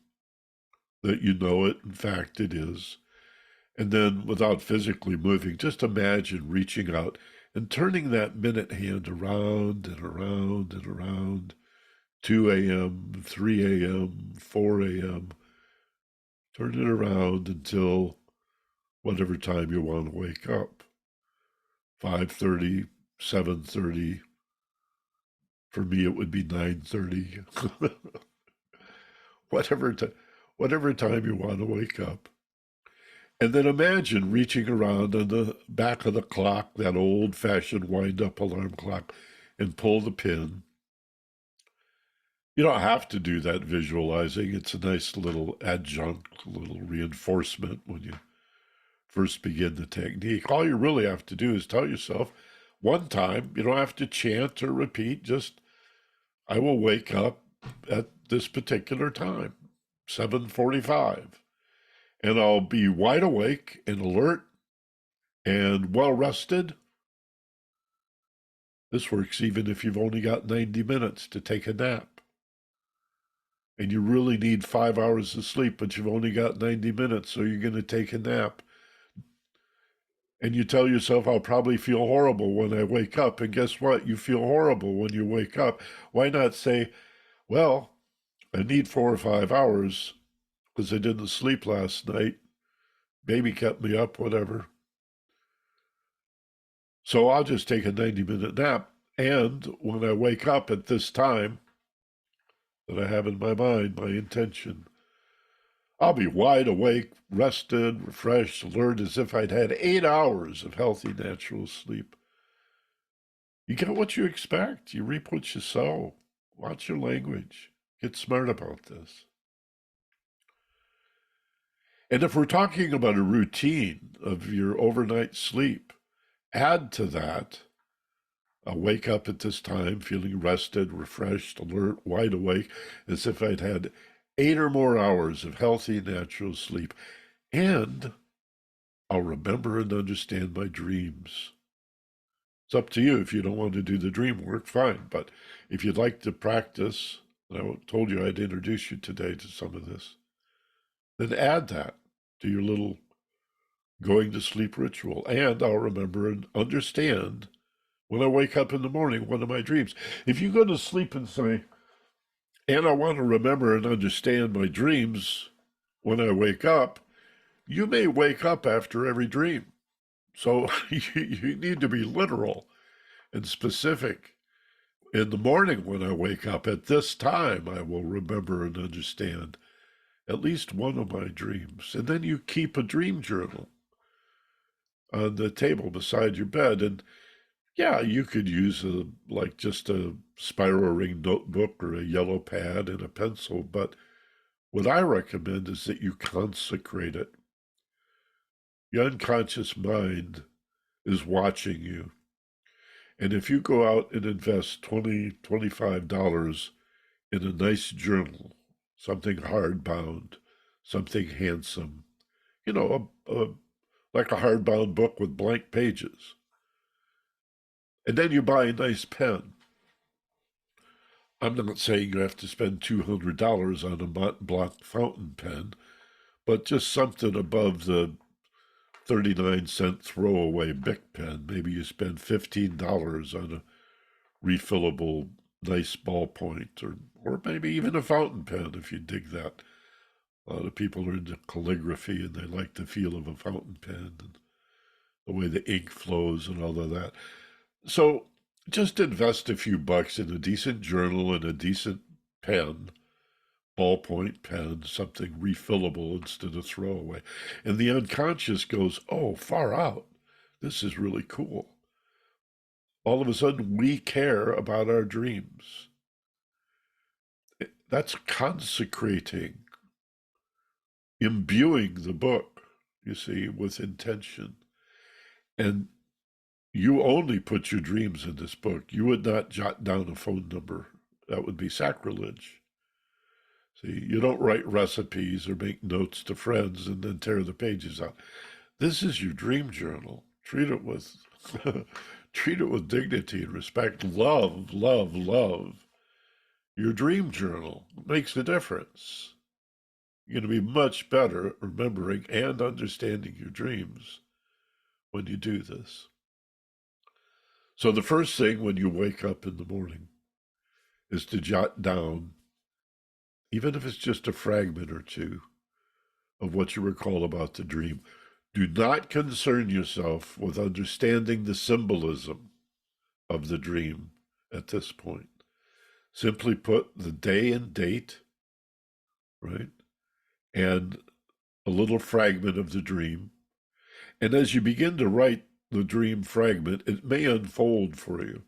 that you know it, in fact, it is. And then without physically moving, just imagine reaching out and turning that minute hand around and around and around, 2 a.m., 3 a.m., 4 a.m. Turn it around until whatever time you want to wake up. 5:30, 7:30. For me, it would be 9:30. whatever time you want to wake up. And then imagine reaching around on the back of the clock, that old-fashioned wind-up alarm clock, and pull the pin. You don't have to do that visualizing. It's a nice little adjunct, little reinforcement when you first begin the technique. All you really have to do is tell yourself one time. You don't have to chant or repeat. Just, I will wake up at this particular time, 7:45. And I'll be wide awake and alert and well rested. This works even if you've only got 90 minutes to take a nap. And you really need 5 hours of sleep, but you've only got 90 minutes, so you're going to take a nap. And you tell yourself, I'll probably feel horrible when I wake up. And guess what? You feel horrible when you wake up. Why not say, well, I need 4 or 5 hours because I didn't sleep last night. Baby kept me up, whatever. So I'll just take a 90-minute nap. And when I wake up at this time that I have in my mind, my intention, I'll be wide awake, rested, refreshed, alert, as if I'd had 8 hours of healthy, natural sleep. You get what you expect. You reap what you sow. Watch your language. Get smart about this. And if we're talking about a routine of your overnight sleep, add to that, I'll wake up at this time feeling rested, refreshed, alert, wide awake, as if I'd had 8 or more hours of healthy, natural sleep. And I'll remember and understand my dreams. It's up to you. If you don't want to do the dream work, fine. But if you'd like to practice, and I told you I'd introduce you today to some of this, then add that to your little going to sleep ritual. And I'll remember and understand when I wake up in the morning, one of my dreams. If you go to sleep and say, and I want to remember and understand my dreams when I wake up, you may wake up after every dream. So you need to be literal and specific. In the morning when I wake up, at this time, I will remember and understand at least one of my dreams. And then you keep a dream journal on the table beside your bed. And yeah, you could use just a spiral ring notebook or a yellow pad and a pencil, but what I recommend is that you consecrate it. Your unconscious mind is watching you. And if you go out and invest $20, $25 in a nice journal, something hardbound, something handsome, like a hardbound book with blank pages, and then you buy a nice pen. I'm not saying you have to spend $200 on a Mont Blanc fountain pen, but just something above the 39-cent throwaway Bic pen. Maybe you spend $15 on a refillable nice ballpoint, or maybe even a fountain pen if you dig that. A lot of people are into calligraphy and they like the feel of a fountain pen and the way the ink flows and all of that. So just invest a few bucks in a decent journal and a decent pen, ballpoint pen, something refillable instead of throwaway. And the unconscious goes, oh, far out. This is really cool. All of a sudden, we care about our dreams. That's consecrating, imbuing the book, you see, with intention. And you only put your dreams in this book. You would not jot down a phone number. That would be sacrilege. See, you don't write recipes or make notes to friends and then tear the pages out. This is your dream journal. Treat it with treat it with dignity and respect. Love, love, love. Your dream journal makes a difference. You're going to be much better at remembering and understanding your dreams when you do this. So the first thing when you wake up in the morning is to jot down, even if it's just a fragment or two, of what you recall about the dream. Do not concern yourself with understanding the symbolism of the dream at this point. Simply put the day and date, right? And a little fragment of the dream. And as you begin to write the dream fragment, it may unfold for you.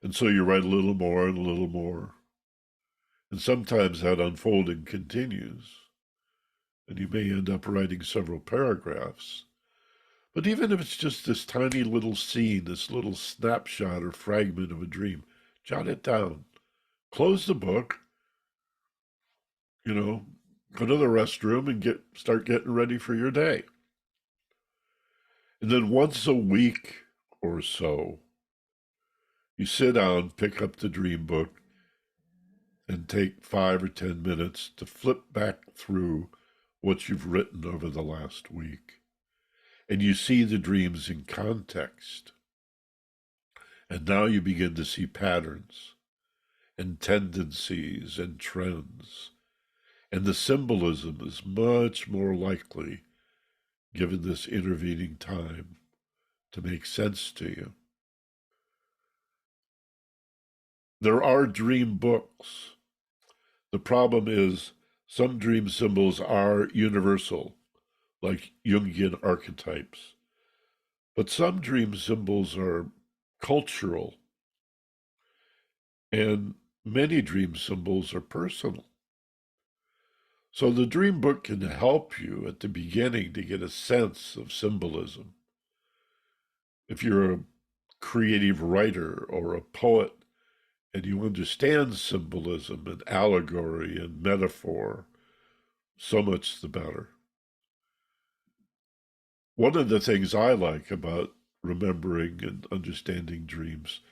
And so you write a little more and a little more. And sometimes that unfolding continues. And you may end up writing several paragraphs. But even if it's just this tiny little scene, this little snapshot or fragment of a dream, jot it down. Close the book, go to the restroom and start getting ready for your day. And then once a week or so, you sit down, pick up the dream book, and take 5 or 10 minutes to flip back through what you've written over the last week. And you see the dreams in context. And now you begin to see patterns and tendencies and trends. And the symbolism is much more likely, given this intervening time, to make sense to you. There are dream books. The problem is some dream symbols are universal, like Jungian archetypes. But some dream symbols are cultural, and many dream symbols are personal. So the dream book can help you at the beginning to get a sense of symbolism. If you're a creative writer or a poet and you understand symbolism and allegory and metaphor, so much the better. One of the things I like about remembering and understanding dreams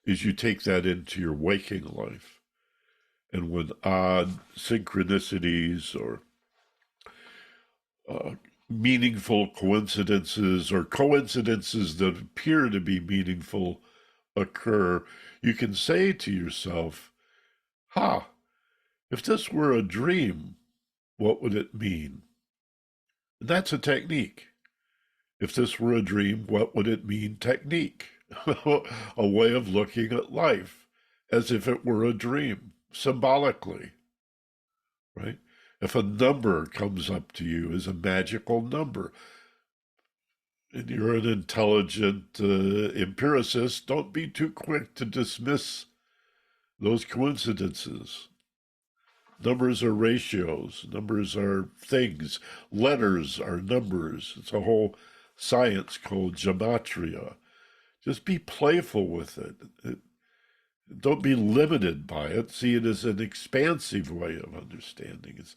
is you take that into your waking life. And when odd synchronicities or meaningful coincidences or coincidences that appear to be meaningful occur, you can say to yourself, if this were a dream, what would it mean? And that's a technique. If this were a dream, what would it mean? Technique. A way of looking at life as if it were a dream, symbolically, right? If a number comes up to you as a magical number, and you're an intelligent empiricist, don't be too quick to dismiss those coincidences. Numbers are ratios. Numbers are things. Letters are numbers. It's a whole science called gematria. Just be playful with it. Don't be limited by it. See it as an expansive way of understanding. It's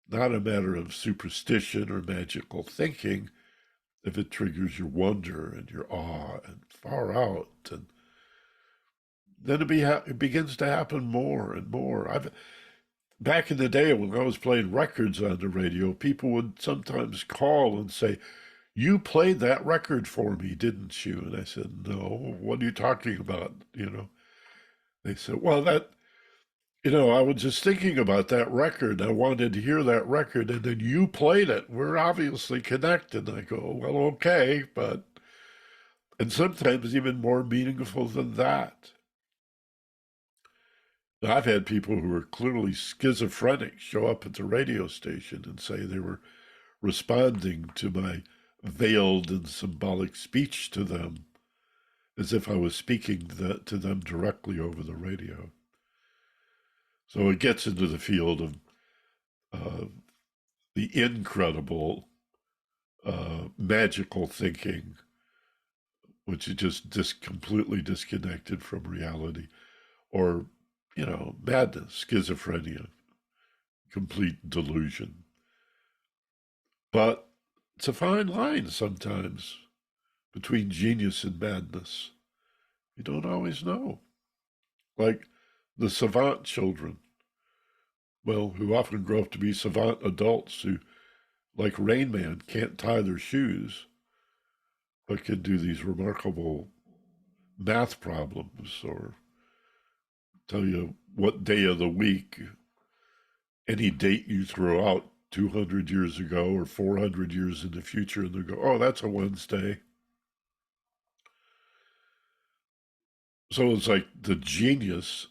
not a matter of superstition or magical thinking if it triggers your wonder and your awe and far out. And then it begins to happen more and more. Back in the day when I was playing records on the radio, people would sometimes call and say, you played that record for me, didn't you? And I said, no, what are you talking about? They said, well, I was just thinking about that record. I wanted to hear that record, and then you played it. We're obviously connected. And I go, well, okay, and sometimes even more meaningful than that. I've had people who are clearly schizophrenic show up at the radio station and say they were responding to my veiled and symbolic speech to them as if I was speaking to them directly over the radio. So it gets into the field of the incredible, magical thinking, which is just completely disconnected from reality, or, madness, schizophrenia, complete delusion. But it's a fine line sometimes between genius and madness. You don't always know. Like the savant children, who often grow up to be savant adults who, like Rain Man, can't tie their shoes, but can do these remarkable math problems or tell you what day of the week, any date you throw out 200 years ago or 400 years in the future, and they go, oh, that's a Wednesday. So it's like the genius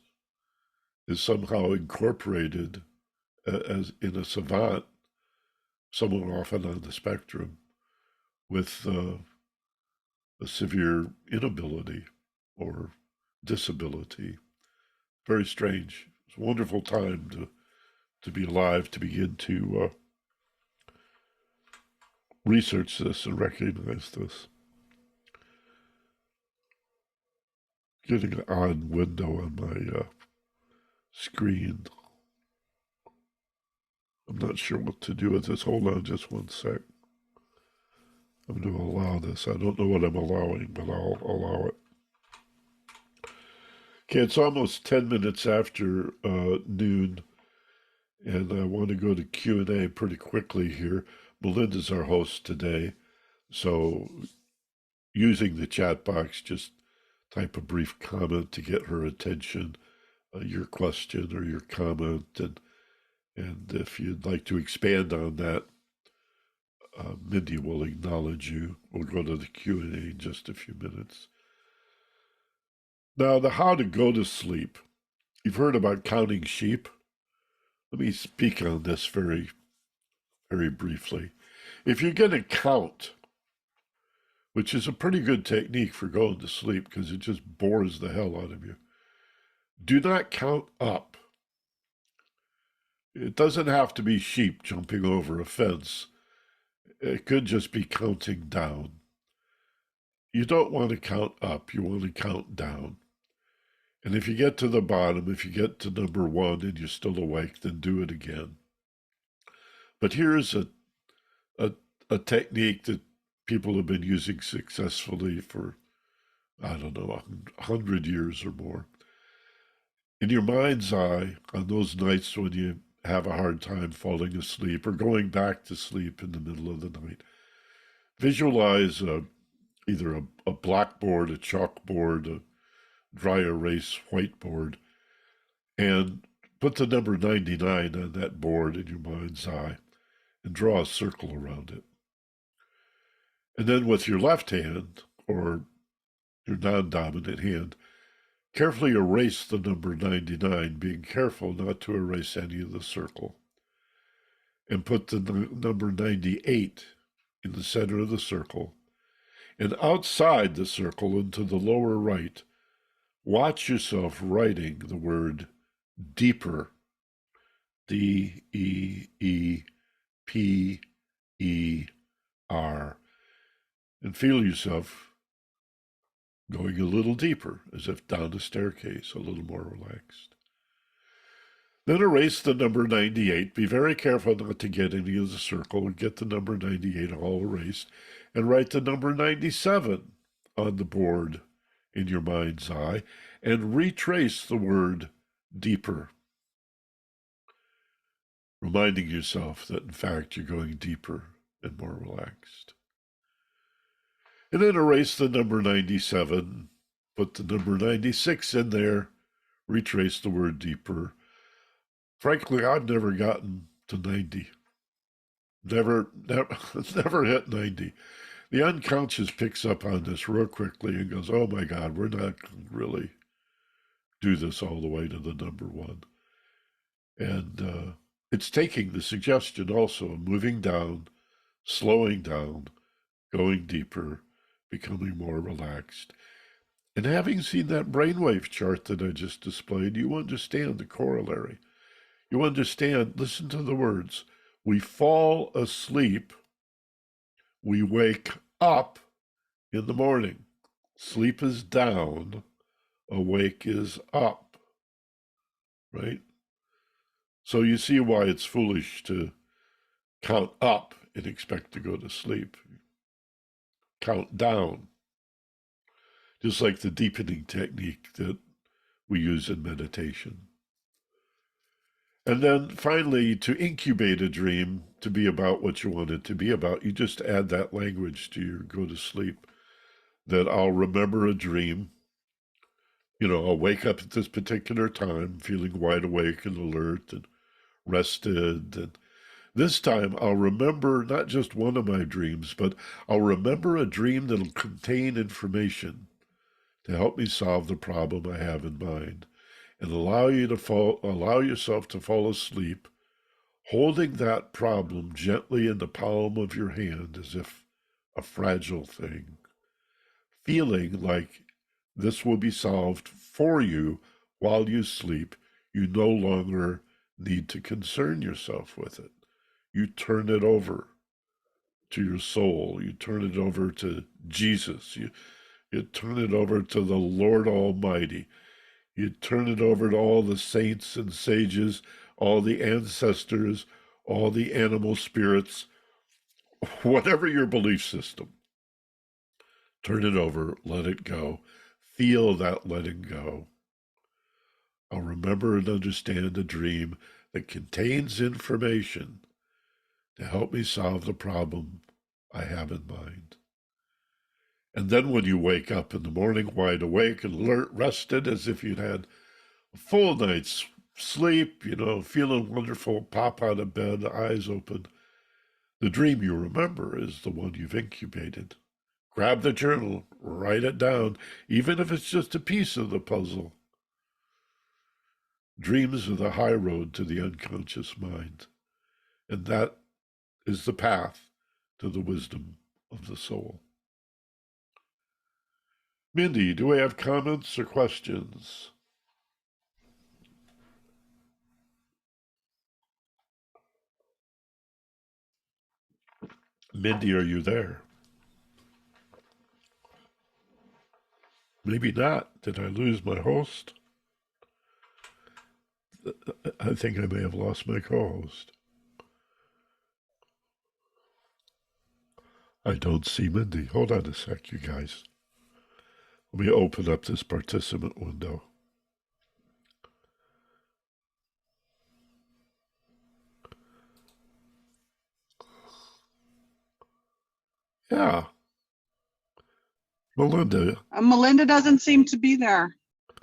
is somehow incorporated as in a savant, someone often on the spectrum with a severe inability or disability. Very strange. It's a wonderful time to be alive, to begin to research this and recognize this. Getting an odd window on my screen. I'm not sure what to do with this. Hold on just one sec. I'm going to allow this. I don't know what I'm allowing, but I'll allow it. Okay, it's almost 10 minutes after noon, and I want to go to Q&A pretty quickly here. Melinda's our host today, so using the chat box, just type a brief comment to get her attention, your question or your comment, and if you'd like to expand on that, Mindy will acknowledge you. We'll go to the Q&A in just a few minutes. Now, the how to go to sleep. You've heard about counting sheep. Let me speak on this very, very briefly. If you're going to count, which is a pretty good technique for going to sleep because it just bores the hell out of you, do not count up. It doesn't have to be sheep jumping over a fence. It could just be counting down. You don't want to count up, you want to count down. And if you get to the bottom, if you get to number 1 and you're still awake, then do it again. But here's a technique that people have been using successfully for, 100 years or more. In your mind's eye, on those nights when you have a hard time falling asleep or going back to sleep in the middle of the night, visualize either a blackboard, a chalkboard, a dry erase whiteboard, and put the number 99 on that board in your mind's eye and draw a circle around it. And then with your left hand, or your non-dominant hand, carefully erase the number 99, being careful not to erase any of the circle. And put the number 98 in the center of the circle. And outside the circle, into the lower right, watch yourself writing the word deeper. D-E-E-P-E-R. And feel yourself going a little deeper, as if down the staircase, a little more relaxed. Then erase the number 98. Be very careful not to get any of the circle, and get the number 98 all erased, and write the number 97 on the board in your mind's eye, and retrace the word deeper, reminding yourself that, in fact, you're going deeper and more relaxed. And then erase the number 97, put the number 96 in there, retrace the word deeper. Frankly, I've never gotten to 90. Never hit 90. The unconscious picks up on this real quickly and goes, oh my God, we're not really do this all the way to the number one. And it's taking the suggestion also of moving down, slowing down, going deeper, becoming more relaxed. And having seen that brainwave chart that I just displayed, you understand the corollary. You understand, listen to the words. We fall asleep, we wake up in the morning. Sleep is down, awake is up, right? So you see why it's foolish to count up and expect to go to sleep. Count down, just like the deepening technique that we use in meditation. And then finally, to incubate a dream to be about what you want it to be about, you just add that language to your go to sleep, that I'll remember a dream. You know, I'll wake up at this particular time feeling wide awake and alert and rested. And this time I'll remember not just one of my dreams, but I'll remember a dream that'll contain information to help me solve the problem I have in mind, and allow yourself to fall asleep, holding that problem gently in the palm of your hand as if a fragile thing, feeling like this will be solved for you while you sleep. You no longer need to concern yourself with it. You turn it over to your soul. You turn it over to Jesus. You turn it over to the Lord Almighty. You turn it over to all the saints and sages, all the ancestors, all the animal spirits, whatever your belief system. Turn it over, let it go. Feel that letting go. I'll remember and understand a dream that contains information to help me solve the problem I have in mind. And then when you wake up in the morning, wide awake and alert, rested as if you'd had a full night's sleep, you know, feeling wonderful, pop out of bed, eyes open, the dream you remember is the one you've incubated. Grab the journal, write it down, even if it's just a piece of the puzzle. Dreams are the high road to the unconscious mind, and that is the path to the wisdom of the soul. Mindy, do we have comments or questions? Mindy, are you there? Maybe not. Did I lose my host? I think I may have lost my co-host. I don't see Mindy. Hold on a sec, you guys. Let me open up this participant window. Yeah. Melinda. Melinda doesn't seem to be there,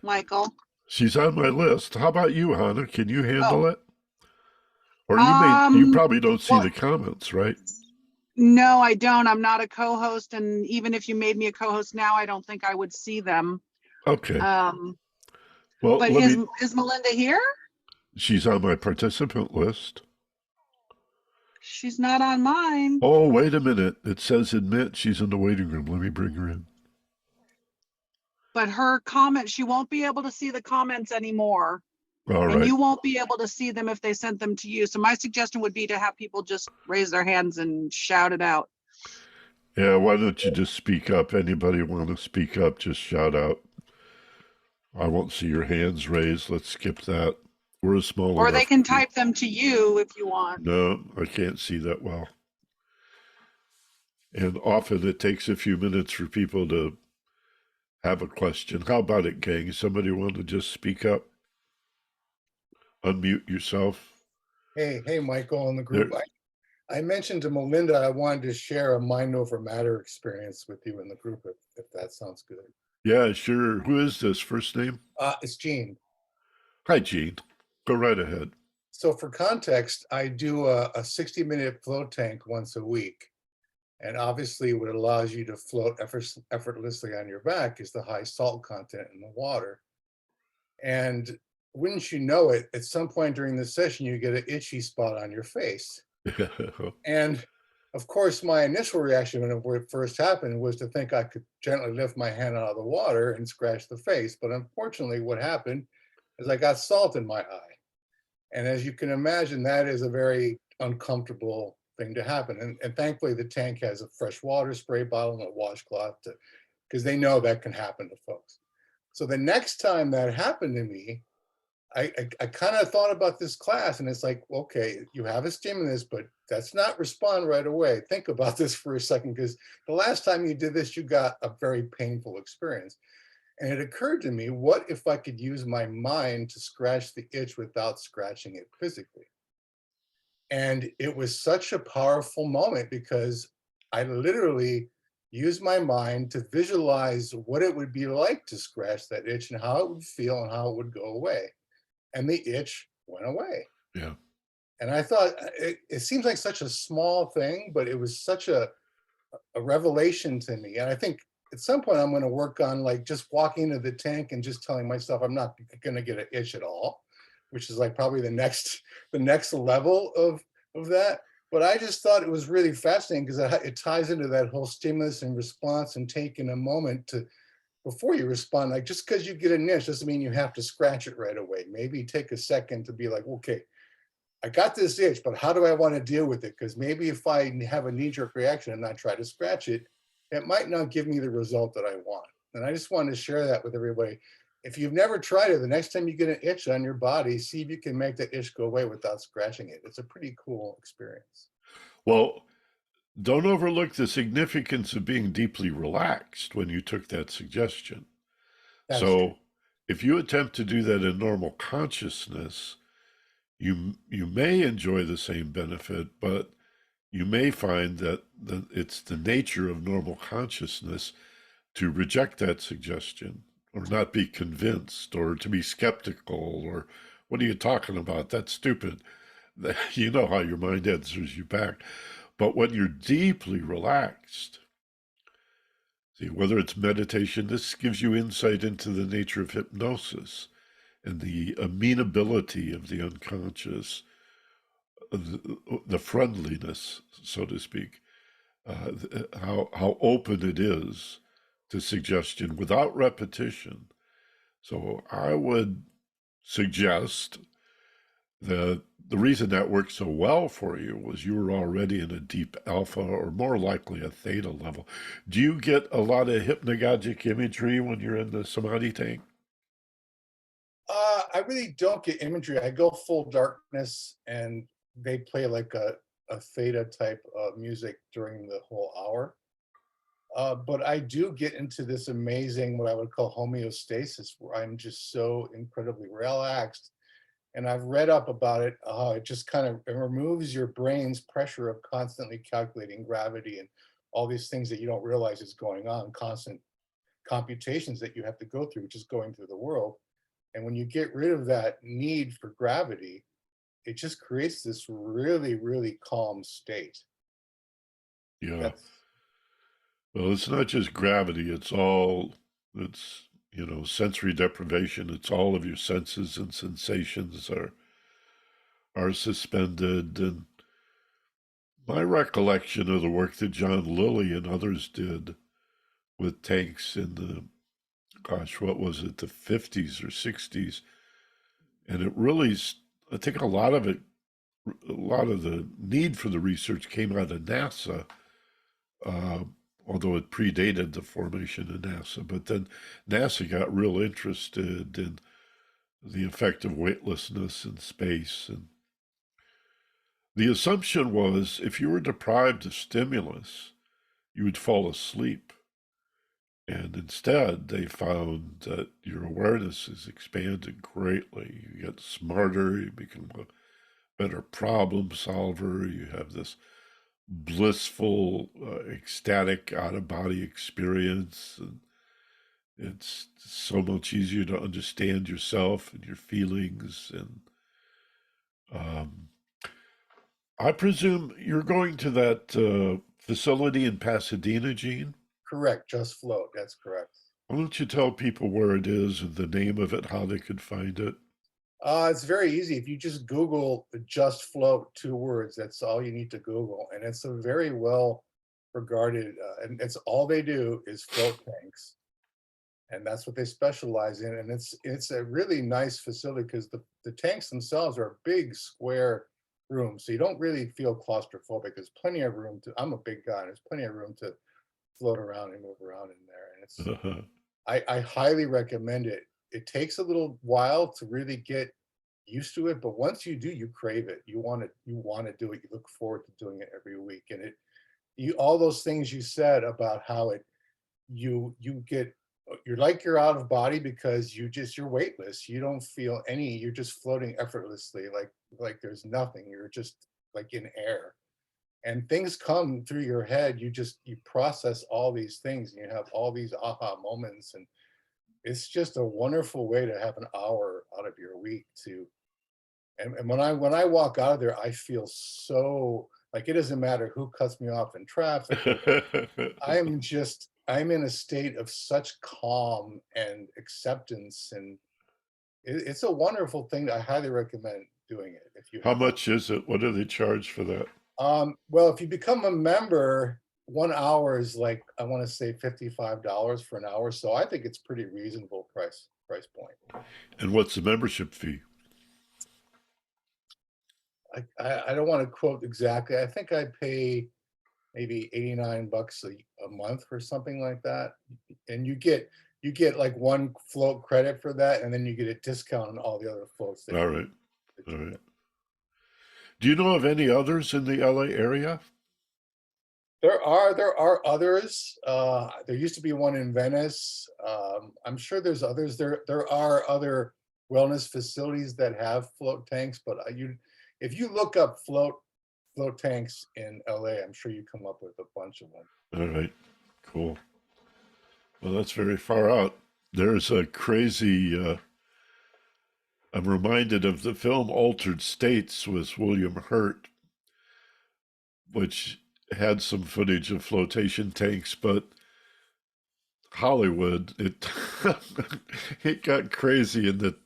Michael. She's on my list. How about you, Hannah? Can you handle it? Or you probably don't see the comments, right? No, I don't. I'm not a co-host, and even if you made me a co-host now, I don't think I would see them. Okay. Well, but is Melinda here? She's on my participant list. She's not on mine. Oh, wait a minute. It says admit she's in the waiting room. Let me bring her in. But her comment, she won't be able to see the comments anymore. All right. And you won't be able to see them if they sent them to you. So my suggestion would be to have people just raise their hands and shout it out. Yeah, why don't you just speak up? Anybody want to speak up, just shout out. I won't see your hands raised. Let's skip that. We're a small Or they can type them to you if you want. No, I can't see that well. And often it takes a few minutes for people to have a question. How about it, gang? Somebody want to just speak up? Unmute yourself. Hey, Michael in the group. I mentioned to Melinda I wanted to share a mind over matter experience with you in the group, if that sounds good. Yeah, sure. Who is this? First name? It's Gene. Hi, Gene. Go right ahead. So for context, I do a 60-minute float tank once a week. And obviously what allows you to float effortlessly on your back is the high salt content in the water. And wouldn't you know it, at some point during the session, you get an itchy spot on your face. And of course, my initial reaction when it first happened was to think I could gently lift my hand out of the water and scratch the face. But unfortunately, what happened is I got salt in my eye. And as you can imagine, that is a very uncomfortable thing to happen. And thankfully, the tank has a fresh water spray bottle and a washcloth because they know that can happen to folks. So the next time that happened to me, I kind of thought about this class, and it's like, okay, you have a stimulus, but that's not respond right away. Think about this for a second, because the last time you did this, you got a very painful experience. And it occurred to me, what if I could use my mind to scratch the itch without scratching it physically? And it was such a powerful moment because I literally used my mind to visualize what it would be like to scratch that itch and how it would feel and how it would go away. And the itch went away. Yeah. And I thought it seems like such a small thing, but it was such a revelation to me. And I think at some point I'm going to work on like just walking into the tank and just telling myself I'm not going to get an itch at all, which is like probably the next level of that. But I just thought it was really fascinating because it ties into that whole stimulus and response and taking a moment to before you respond. Like just because you get an itch doesn't mean you have to scratch it right away. Maybe take a second to be like, okay, I got this itch, but how do I want to deal with it? Because maybe if I have a knee-jerk reaction and I try to scratch it, it might not give me the result that I want. And I just wanted to share that with everybody. If you've never tried it, the next time you get an itch on your body, see if you can make that itch go away without scratching it. It's a pretty cool experience. Well, don't overlook the significance of being deeply relaxed when you took that suggestion. That's so true. if you attempt to do that in normal consciousness, you may enjoy the same benefit, but you may find that it's the nature of normal consciousness to reject that suggestion or not be convinced or to be skeptical or what are you talking about? That's stupid. You know how your mind answers you back. But when you're deeply relaxed, see, whether it's meditation, this gives you insight into the nature of hypnosis and the amenability of the unconscious, the friendliness, so to speak, how open it is to suggestion without repetition. So I would suggest that the reason that worked so well for you was you were already in a deep alpha or more likely a theta level. Do you get a lot of hypnagogic imagery when you're in the samadhi tank? I really don't get imagery. I go full darkness and they play like a theta type of music during the whole hour. But I do get into this amazing, what I would call homeostasis, where I'm just so incredibly relaxed. And I've read up about it. It just kind of it removes your brain's pressure of constantly calculating gravity and all these things that you don't realize is going on, constant computations that you have to go through, just going through the world. And when you get rid of that need for gravity, it just creates this really, really calm state. Yeah. That's Well, it's not just gravity, it's, sensory deprivation. It's all of your senses and sensations are suspended. And my recollection of the work that John Lilly and others did with tanks in the, gosh, what was it, the 50s or 60s? And it really, I think a lot of the need for the research came out of NASA, although it predated the formation of NASA. But then NASA got real interested in the effect of weightlessness in space. And the assumption was if you were deprived of stimulus, you would fall asleep. And instead, they found that your awareness is expanded greatly. You get smarter, you become a better problem solver, you have this blissful, ecstatic out-of-body experience, and it's so much easier to understand yourself and your feelings. And um, I presume you're going to that facility in Pasadena, Gene? Correct, Just Float, that's correct. Why don't you tell people where it is and the name of it, how they could find it? It's very easy. If you just Google Just Float, 2 words, that's all you need to Google. And it's a very well regarded, and it's all they do is float tanks. And that's what they specialize in. And it's a really nice facility because the tanks themselves are a big square room. So you don't really feel claustrophobic. There's plenty of room to, I'm a big guy, and there's plenty of room to float around and move around in there. And it's, Uh-huh. I highly recommend it. It takes a little while to really get used to it, but once you do, you crave it. You want to do it. You look forward to doing it every week. And all those things you said about how you get, you're like you're out of body because you're weightless. You don't feel you're just floating effortlessly, like there's nothing. You're just like in air. And things come through your head. You process all these things, and you have all these aha moments. And it's just a wonderful way to have an hour out of your week and when I walk out of there, I feel so like it doesn't matter who cuts me off in traffic. I'm in a state of such calm and acceptance, and it's a wonderful thing. I highly recommend doing it if you How have. much is it? What do they charge for that? Well, if you become a member, 1 hour is like, I want to say $55 for an hour. So I think it's pretty reasonable price point. And what's the membership fee? I don't want to quote exactly. I think I pay maybe $89 a month or something like that. And you get like 1 float credit for that, and then you get a discount on all the other floats. All right. All right. Do you know of any others in the LA area? There are others. There used to be one in Venice. I'm sure there's others. There are other wellness facilities that have float tanks, but if you look up float tanks in LA, I'm sure you come up with a bunch of them. All right. Cool. Well, that's very far out. There's a crazy, I'm reminded of the film Altered States with William Hurt, which had some footage of flotation tanks, but Hollywood, it got crazy in that,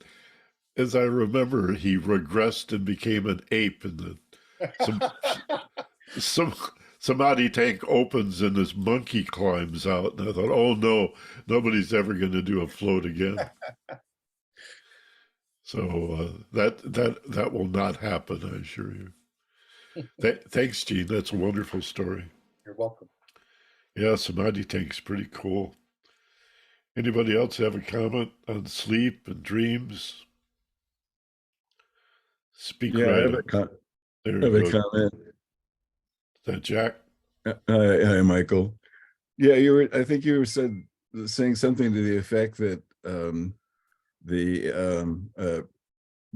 as I remember, he regressed and became an ape, and some Samadhi tank opens and this monkey climbs out, and I thought, oh no, nobody's ever going to do a float again. So that will not happen, I assure you. Thanks, Gene. That's a wonderful story. You're welcome. Yeah, Samadhi tank's pretty cool. Anybody else have a comment on sleep and dreams? Speak Yeah, right I have up. There a we go. comment. Is that Jack? Hi, Michael. Yeah, I think you said saying something to the effect that the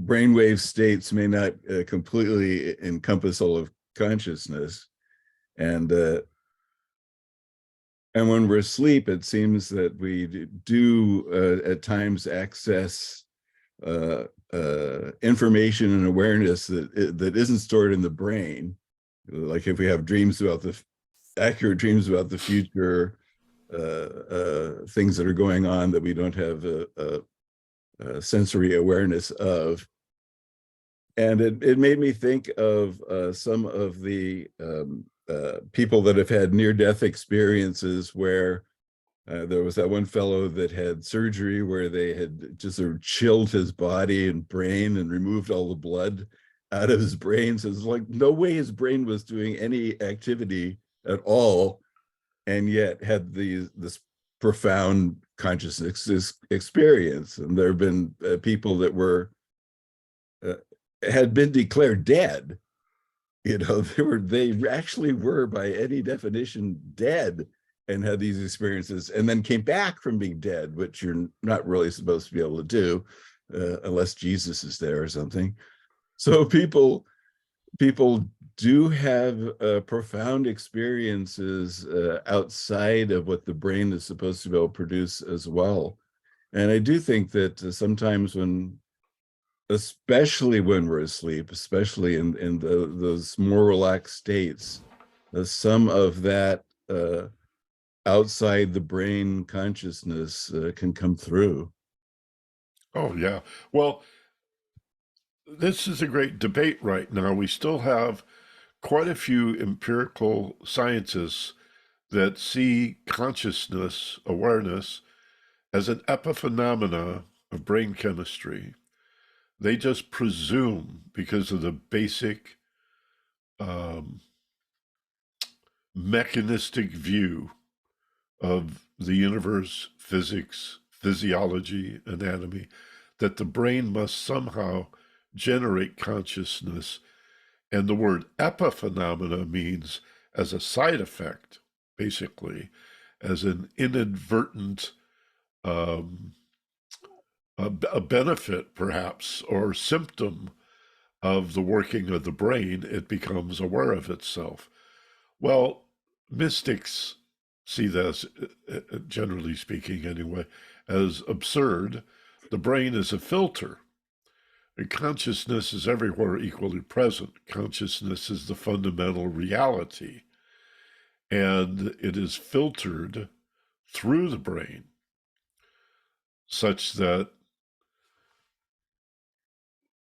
brainwave states may not completely encompass all of consciousness, and when we're asleep, it seems that we do at times access information and awareness that isn't stored in the brain. Like if we have accurate dreams about the future, things that are going on that we don't have a sensory awareness of. And it made me think of some of the people that have had near-death experiences where there was that one fellow that had surgery where they had just sort of chilled his body and brain and removed all the blood out of his brain. So it's like no way his brain was doing any activity at all, and yet had this profound consciousness experience. And there have been people that were had been declared dead. You know, they actually were by any definition dead, and had these experiences, and then came back from being dead, which you're not really supposed to be able to do unless Jesus is there or something. So people people do have profound experiences outside of what the brain is supposed to be able to produce as well. And I do think that sometimes especially when we're asleep, especially in those more relaxed states, some of that outside the brain consciousness can come through. Oh, yeah. Well, this is a great debate right now. We still have quite a few empirical scientists that see consciousness, awareness, as an epiphenomena of brain chemistry. They just presume, because of the basic mechanistic view of the universe, physics, physiology, anatomy, that the brain must somehow generate consciousness. And the word epiphenomena means as a side effect, basically, as an inadvertent a benefit, perhaps, or symptom of the working of the brain, it becomes aware of itself. Well, mystics see this, generally speaking anyway, as absurd. The brain is a filter. And consciousness is everywhere equally present. Consciousness is the fundamental reality. And it is filtered through the brain such that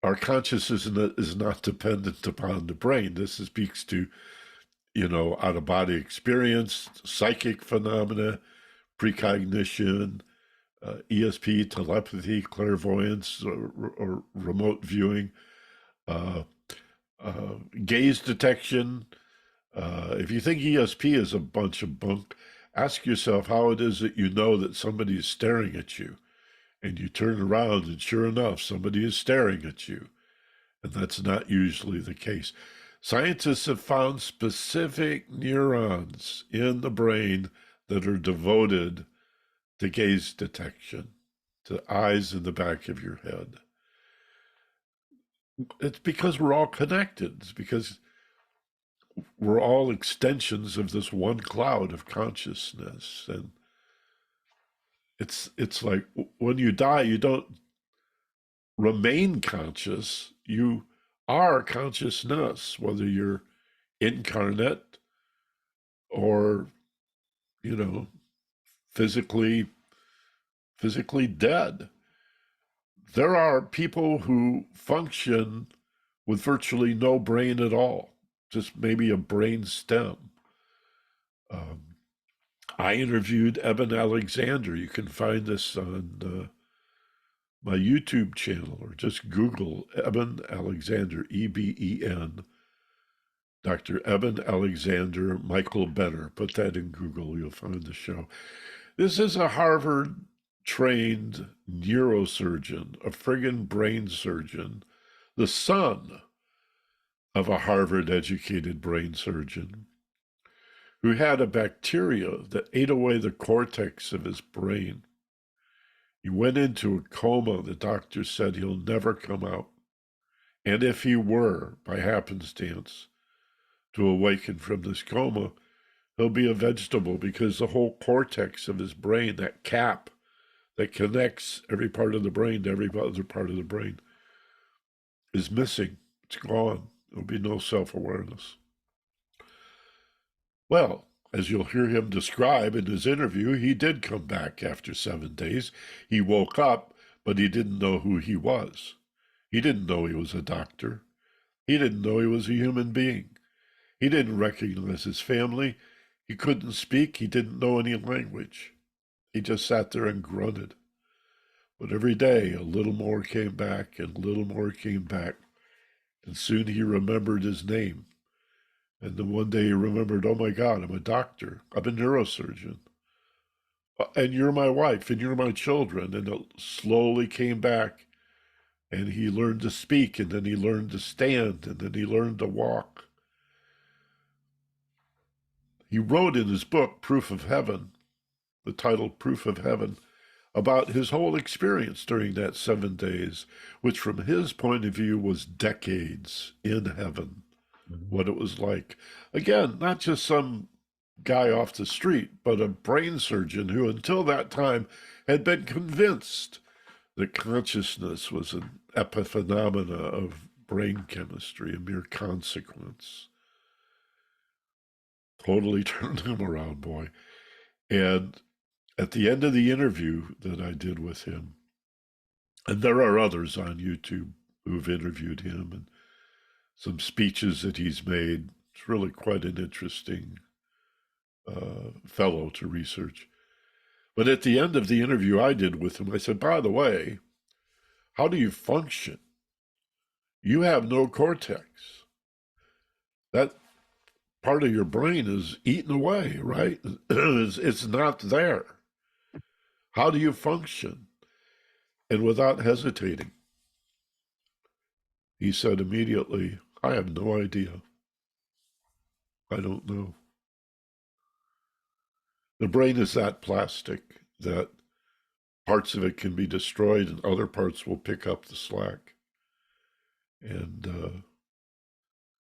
our consciousness is not dependent upon the brain. This speaks to, out-of-body experience, psychic phenomena, precognition, ESP, telepathy, clairvoyance, or remote viewing, gaze detection. If you think ESP is a bunch of bunk, ask yourself how it is that you know that somebody is staring at you. And you turn around and sure enough, somebody is staring at you. And that's not usually the case. Scientists have found specific neurons in the brain that are devoted to gaze detection, to eyes in the back of your head. It's because we're all connected. It's because we're all extensions of this one cloud of consciousness. And it's like when you die, you don't remain conscious. You are consciousness, whether you're incarnate or, physically dead. There are people who function with virtually no brain at all, just maybe a brain stem. I interviewed Eben Alexander. You can find this on my YouTube channel, or just Google Eben Alexander, E-B-E-N, Dr. Eben Alexander, Michael Benner. Put that in Google, you'll find the show. This is a Harvard-trained neurosurgeon, a friggin' brain surgeon, the son of a Harvard-educated brain surgeon, who had a bacteria that ate away the cortex of his brain. He went into a coma. The doctor said he'll never come out. And if he were, by happenstance, to awaken from this coma, he'll be a vegetable, because the whole cortex of his brain, that cap that connects every part of the brain to every other part of the brain, is missing. It's gone. There'll be no self-awareness. Well, as you'll hear him describe in his interview, he did come back after 7 days. He woke up, but he didn't know who he was. He didn't know he was a doctor. He didn't know he was a human being. He didn't recognize his family. He couldn't speak. He didn't know any language. He just sat there and grunted. But every day, a little more came back and a little more came back. And soon he remembered his name. And then one day he remembered, oh my God, I'm a doctor. I'm a neurosurgeon. And you're my wife, and you're my children. And it slowly came back. And he learned to speak, and then he learned to stand, and then he learned to walk. He wrote in his book, Proof of Heaven, the title Proof of Heaven, about his whole experience during that 7 days, which from his point of view was decades in heaven. what it was like. Again, not just some guy off the street, but a brain surgeon who until that time had been convinced that consciousness was an epiphenomena of brain chemistry, a mere consequence. Totally turned him around, boy. And at the end of the interview that I did with him, and there are others on YouTube who've interviewed him and some speeches that he's made. It's really quite an interesting fellow to research. But at the end of the interview I did with him, I said, by the way, how do you function? You have no cortex. That part of your brain is eaten away, right? It's not there. How do you function? And without hesitating, he said immediately, I have no idea. I don't know. The brain is that plastic that parts of it can be destroyed and other parts will pick up the slack. And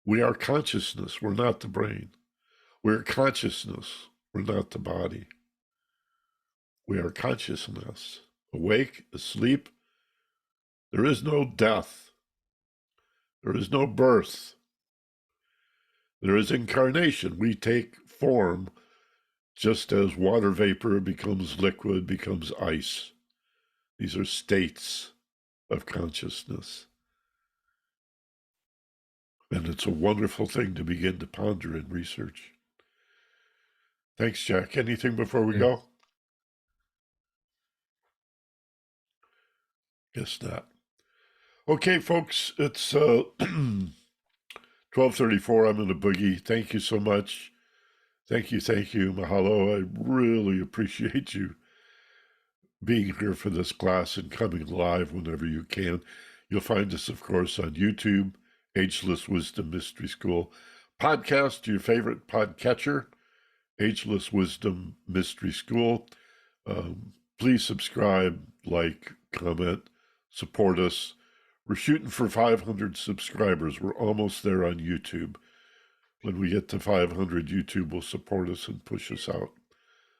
we are consciousness. We're not the brain. We're consciousness. We're not the body. We are consciousness. Awake, asleep. There is no death. There is no birth. There is incarnation. We take form just as water vapor becomes liquid, becomes ice. These are states of consciousness. And it's a wonderful thing to begin to ponder and research. Thanks, Jack. Anything before we go? Guess not. Okay, folks, it's 12:34. I'm in a boogie. Thank you so much. Thank you. Mahalo. I really appreciate you being here for this class and coming live whenever you can. You'll find us, of course, on YouTube, Ageless Wisdom Mystery School. Podcast, your favorite podcatcher, Ageless Wisdom Mystery School. Please subscribe, like, comment, support us. We're shooting for 500 subscribers. We're almost there on YouTube. When we get to 500, YouTube will support us and push us out.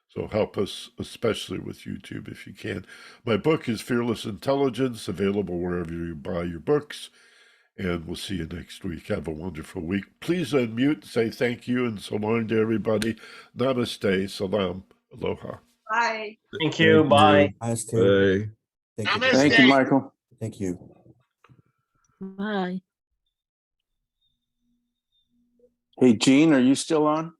So help us, especially with YouTube, if you can. My book is Fearless Intelligence, available wherever you buy your books. And we'll see you next week. Have a wonderful week. Please unmute, say thank you, and so long to everybody. Namaste, salam, aloha. Bye. Thank you. Bye. Namaste. Bye. Thank you. Thank you, Michael. Thank you. Bye. Hey, Gene, are you still on?